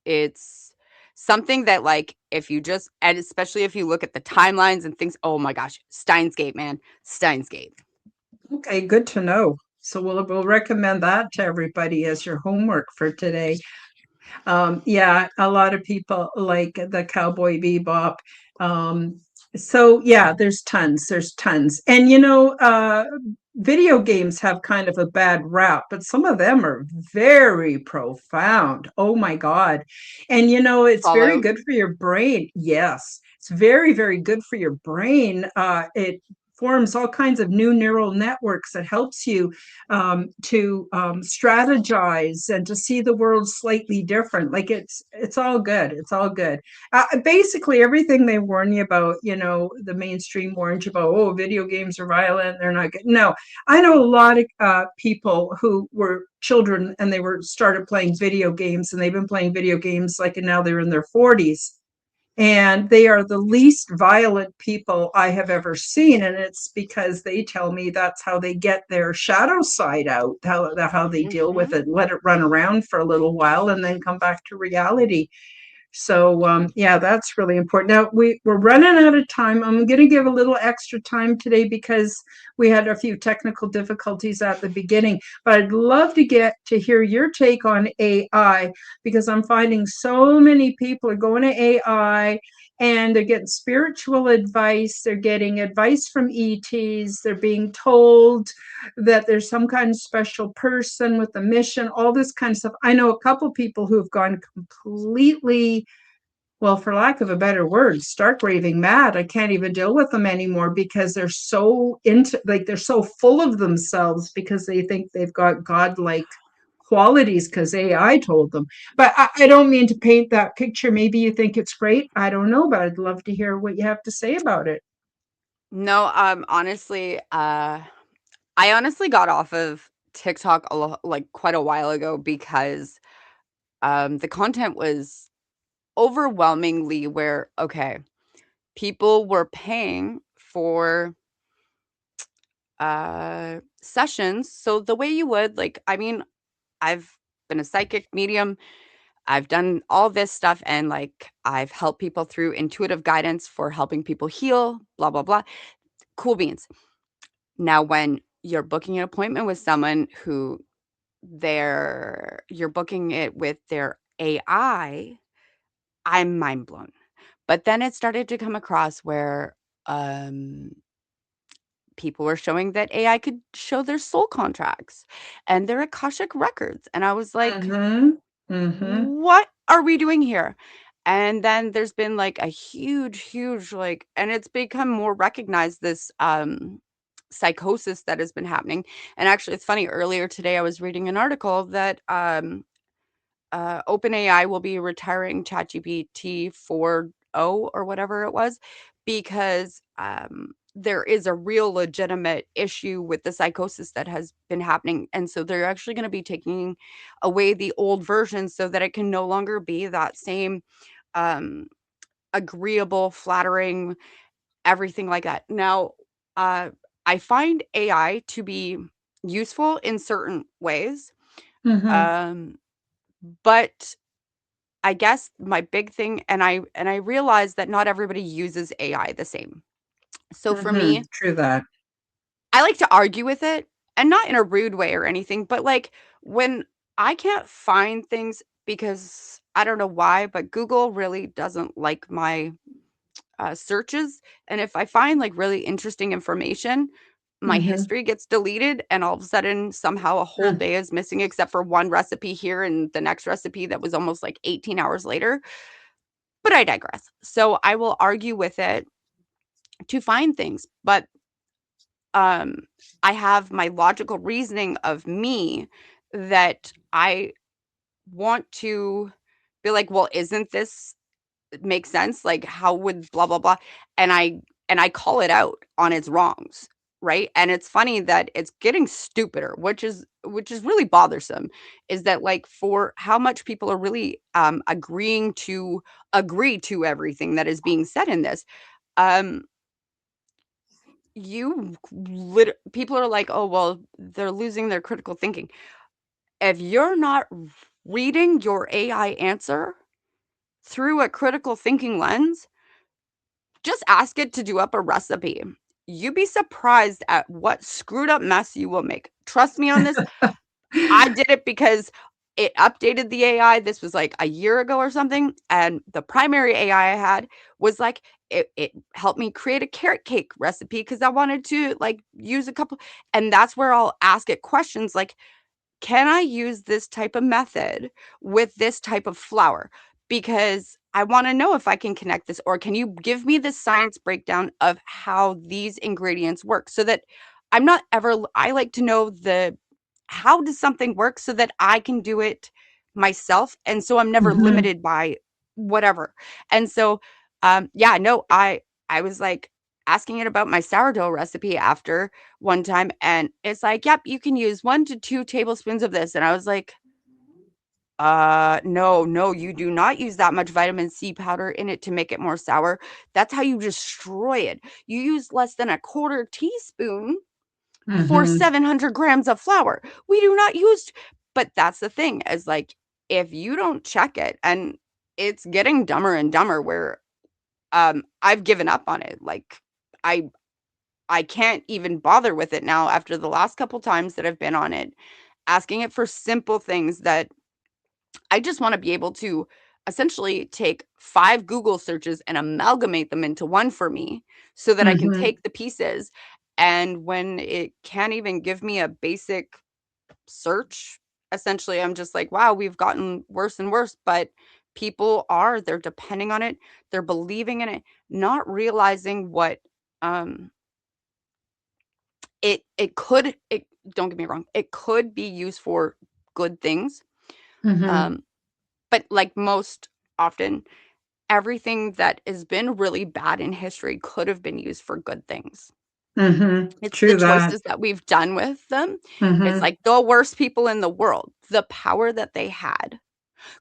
it's something that, like, if you just and especially if you look at the timelines and things, oh my gosh, Steins Gate, man, Steins Gate. okay, good to know. So we'll recommend that to everybody as your homework for today. Yeah, a lot of people like the Cowboy Bebop. Um, so yeah, there's tons. And video games have kind of a bad rap, but some of them are very profound. Oh my God. And it's very Fallout. good for your brain. Yes, it's very, very good for your brain. It forms all kinds of new neural networks that helps you to strategize and to see the world slightly different. Like it's all good. It's all good. Basically, everything they warn you about, the mainstream warns you about. Oh, video games are violent. They're not good. No, I know a lot of people who were children and they were started playing video games and they've been playing video games like and now they're in their 40s, and they are the least violent people I have ever seen. And it's because they tell me that's how they get their shadow side out, how they deal with Mhm. it, let it run around for a little while, and then come back to reality. So yeah, that's really important. Now we're running out of time. I'm going to give a little extra time today because we had a few technical difficulties at the beginning. But I'd love to get to hear your take on AI because I'm finding so many people are going to AI and they're getting spiritual advice. They're getting advice from ETs. They're being told that there's some kind of special person with a mission, all this kind of stuff. I know a couple people who have gone completely, well, for lack of a better word, stark raving mad. I can't even deal with them anymore because they're so into, like, they're so full of themselves because they think they've got godlike qualities because AI told them. But I don't mean to paint that picture. Maybe you think it's great. I don't know, but I'd love to hear what you have to say about it. No, honestly, I honestly got off of TikTok like quite a while ago because the content was overwhelmingly where okay, people were paying for sessions. So the way you would like, I mean, I've been a psychic medium. I've done all this stuff and like I've helped people through intuitive guidance for helping people heal, blah blah blah. Cool beans. Now when you're booking an appointment with someone who you're booking it with their AI, I'm mind blown. But then it started to come across where, um, people were showing that AI could show their soul contracts and their Akashic records. And I was like, Mm-hmm. Mm-hmm. what are we doing here? And then there's been like a huge like, and it's become more recognized, this psychosis that has been happening. And actually it's funny, earlier today I was reading an article that OpenAI will be retiring ChatGPT 4.0 or whatever it was, because there is a real legitimate issue with the psychosis that has been happening. And so they're actually going to be taking away the old version so that it can no longer be that same um, agreeable, flattering, everything like that. Now, uh, I find AI to be useful in certain ways. Mm-hmm. Um, but I guess my big thing, and I realize that not everybody uses AI the same. So for Mm-hmm. me, True that. I like to argue with it, and not in a rude way or anything, but like when I can't find things because I don't know why, but Google really doesn't like my searches. And if I find like really interesting information, my Mm-hmm. history gets deleted, and all of a sudden, somehow a whole day is missing, except for one recipe here and the next recipe that was almost like 18 hours later. But I digress. So I will argue with it to find things, but um I have my logical reasoning of me that I want to be like, well, isn't this make sense? Like, how would blah blah blah? And I call it out on its wrongs, right? And it's funny that it's getting stupider, which is really bothersome, is that like for how much people are really agreeing to agree to everything that is being said in this. Um People are like, "Oh, well, they're losing their critical thinking." If you're not reading your AI answer through a critical thinking lens, just ask it to do up a recipe. You'd be surprised at what screwed up mess you will make. Trust me on this. I did it because it updated the AI. This was like a year ago or something. And the primary AI I had was like, it helped me create a carrot cake recipe because I wanted to like use a couple. And that's where I'll ask it questions like, can I use this type of method with this type of flour? Because I want to know if I can connect this, or can you give me the science breakdown of how these ingredients work so that I'm not ever, I like to know the, how does something work so that I can do it myself. And so I'm never Mm-hmm. limited by whatever. And so, yeah, no, I was like asking it about my sourdough recipe after one time, and it's like, "Yep, you can use 1 to 2 tablespoons of this." And I was like, no, no, you do not use that much vitamin C powder in it to make it more sour. That's how you destroy it. You use less than a quarter teaspoon for Mm-hmm. 700 grams of flour. We do not use." But that's the thing, is like, if you don't check it, and it's getting dumber and dumber where, I've given up on it. Like, I I can't even bother with it now after the last couple times that I've been on it, asking it for simple things that I just wanna be able to essentially take 5 Google searches and amalgamate them into one for me so that I can Mm-hmm. take the pieces, and when it can't even give me a basic search, essentially, I'm just like, "Wow, we've gotten worse and worse," but they're depending on it, they're believing in it, not realizing what, um it could it don't get me wrong, it could be used for good things, Mm-hmm. um, but like most often, everything that has been really bad in history could have been used for good things. Mm-hmm. It's the True that. choices that we've done with them. It's Mm-hmm. like the worst people in the world, the power that they had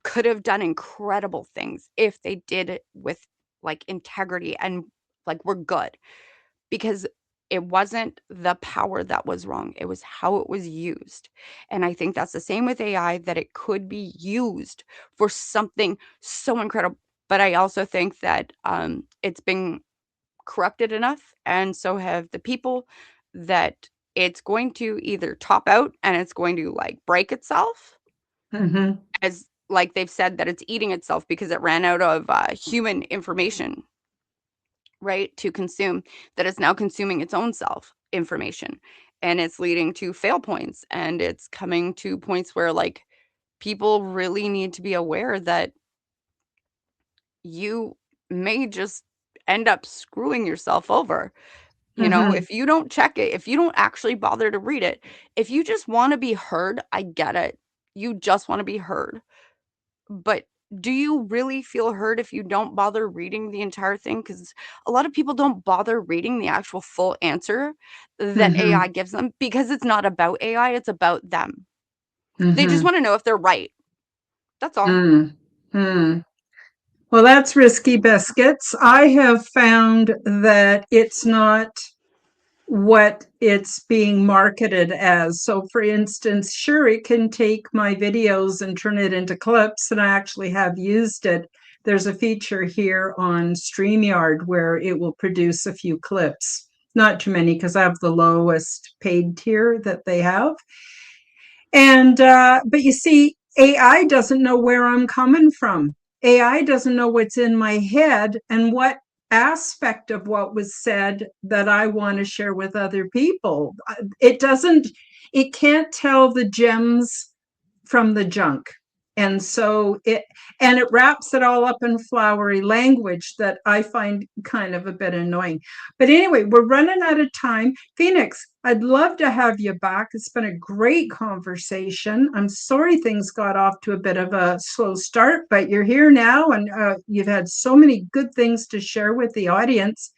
could have done incredible things if they did it with, like, integrity and, like, we're good. Because it wasn't the power that was wrong, it was how it was used. And I think that's the same with AI, that it could be used for something so incredible. But I also think that, it's been corrupted enough, and so have the people, that it's going to either top out and it's going to, like, break itself, Mm-hmm. as like they've said that it's eating itself because it ran out of, human information, right, to consume, that it's now consuming its own self. information, and it's leading to fail points, and it's coming to points where like people really need to be aware that you may just end up screwing yourself over. You know, Mm-hmm. if you don't check it, if you don't actually bother to read it, if you just want to be heard, I get it. You just want to be heard. But do you really feel heard if you don't bother reading the entire thing? Because a lot of people don't bother reading the actual full answer that Mm-hmm. AI gives them because it's not about AI, it's about them. They just Mm-hmm. want to know if they're right. That's all. Mm-hmm. Well, that's risky biscuits. I have found that it's not what it's being marketed as. So, for instance, sure, it can take my videos and turn it into clips, and I actually have used it. There's a feature here on StreamYard where it will produce a few clips. Not too many because I have the lowest paid tier that they have. And but you see, AI doesn't know where I'm coming from. AI doesn't know what's in my head and what aspect of what was said that I want to share with other people. It doesn't, it can't tell the gems from the junk. And it wraps it all up in flowery language that I find kind of a bit annoying. But anyway, we're running out of time. Phoenix, I'd love to have you back. It's been a great conversation. I'm sorry things got off to a bit of a slow start, but you're here now, and you've had so many good things to share with the audience.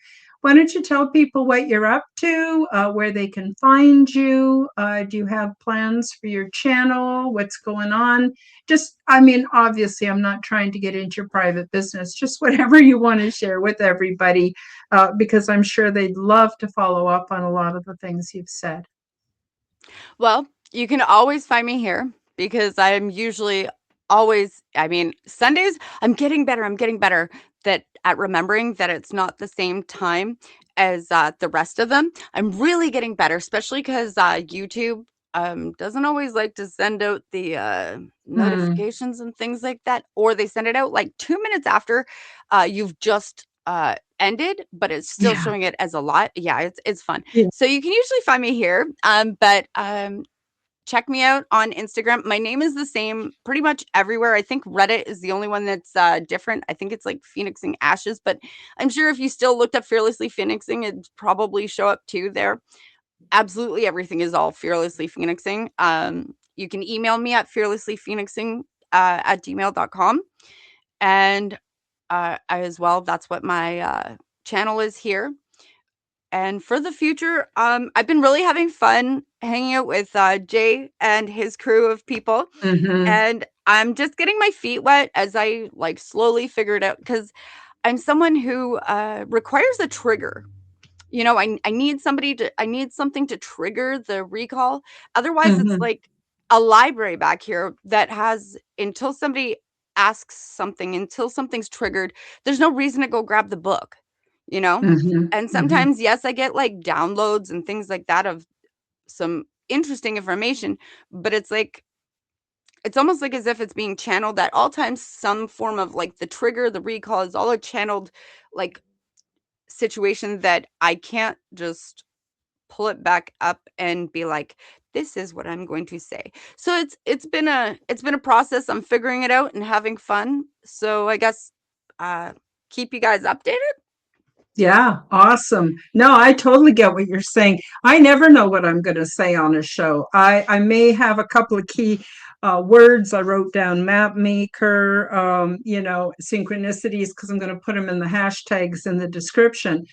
Why don't you tell people what you're up to, where they can find you? Do you have plans for your channel? What's going on? Just, I mean, obviously, I'm not trying to get into your private business, just whatever you want to share with everybody, because I'm sure they'd love to follow up on a lot of the things you've said. Well, you can always find me here because I'm usually always, I mean, Sundays, I'm getting better. I'm getting better that at remembering that it's not the same time as the rest of them. I'm really getting better, especially because YouTube doesn't always like to send out the Hmm. notifications and things like that, or they send it out like 2 minutes after you've just ended, but it's still Yeah. showing it as a lot. Yeah, it's fun. Yeah. So you can usually find me here, but check me out on Instagram. My name is the same pretty much everywhere. I think Reddit is the only one that's different. I think it's like PhoenixingAshes, but I'm sure if you still looked up Fearlessly Phoenixing, it'd probably show up too there. Absolutely everything is all Fearlessly Phoenixing. You can email me at fearlesslyphoenixing at gmail.com. And as well, that's what my channel is here. And for the future, I've been really having fun hanging out with Jay and his crew of people. Hmm. And I'm just getting my feet wet as I like slowly figure it out because I'm someone who requires a trigger. You know, I need somebody to, I need something to trigger the recall. Otherwise, it's Hmm. like a library back here that has, until somebody asks something, until something's triggered, there's no reason to go grab the book, you know? Hmm. And Hmm. sometimes, yes, I get like downloads and things like that of some interesting information, but it's like, it's almost like as if it's being channeled at all times, some form of like the trigger, the recall is all a channeled like situation that I can't just pull it back up and be like, this is what I'm going to say. So it's been a process. I'm figuring it out and having fun. So I guess uh keep you guys updated. Yeah, awesome. No, I totally get what you're saying. I never know what I'm going to say on a show. I may have a couple of key words. I wrote down map maker, synchronicities, because I'm going to put them in the hashtags in the description.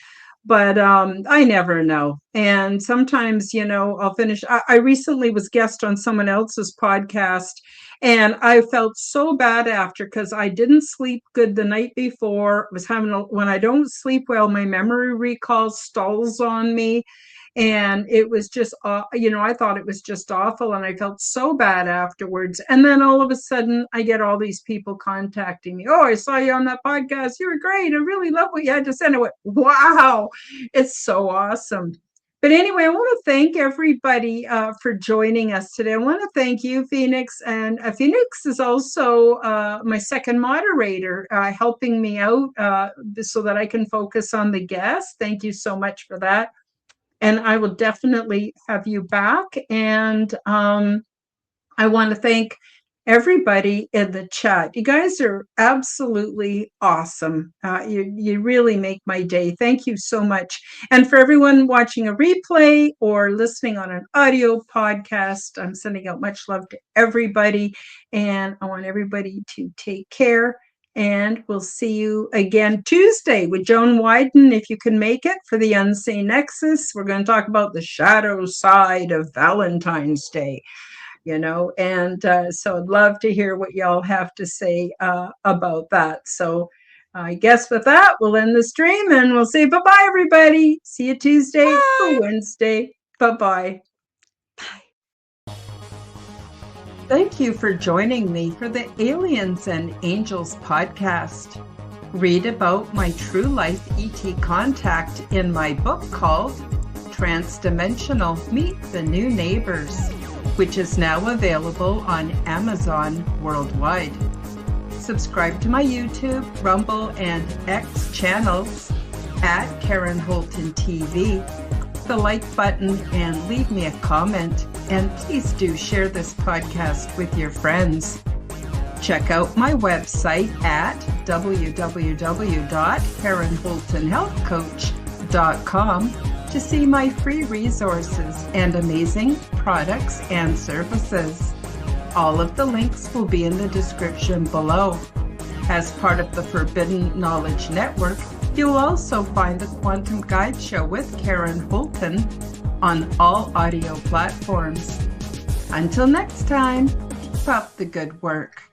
But I never know. And sometimes, I'll finish. I recently was guest on someone else's podcast, and I felt so bad after because I didn't sleep good the night before. Was having when I don't sleep well, my memory recall stalls on me, and it was just I thought it was just awful, and I felt so bad afterwards. And then all of a sudden I get all these people contacting me. Oh, I saw you on that podcast, you were great, I really love what you had to say. And I went, wow, it's so awesome. But anyway, I want to thank everybody for joining us today. I want to thank you, Phoenix. And Phoenix is also my second moderator, helping me out so that I can focus on the guests. Thank you so much for that. and I will definitely have you back. And I want to thank everybody in the chat. You guys are absolutely awesome. You really make my day. Thank you so much. And for everyone watching a replay or listening on an audio podcast, I'm sending out much love to everybody. And I want everybody to take care. And we'll see you again Tuesday with Joan Wyden, if you can make it, for the Unseen Nexus. We're going to talk about the shadow side of Valentine's Day. And so I'd love to hear what y'all have to say about that. So I guess with that, we'll end the stream and we'll say bye-bye, everybody. See you Tuesday or Wednesday. Bye-bye. Bye. Thank you for joining me for the Aliens and Angels podcast. Read about my true life ET contact in my book called Transdimensional Meet the New Neighbors, which is now available on Amazon worldwide. Subscribe to my YouTube, Rumble, and X channels at Karen Holton TV. The like button and leave me a comment. And please do share this podcast with your friends. Check out my website at www.KarenHoltonHealthCoach.com to see my free resources and amazing products and services. All of the links will be in the description below. As part of the Forbidden Knowledge Network, you'll also find the Quantum Guide Show with Karen Holton on all audio platforms. Until next time, keep up the good work.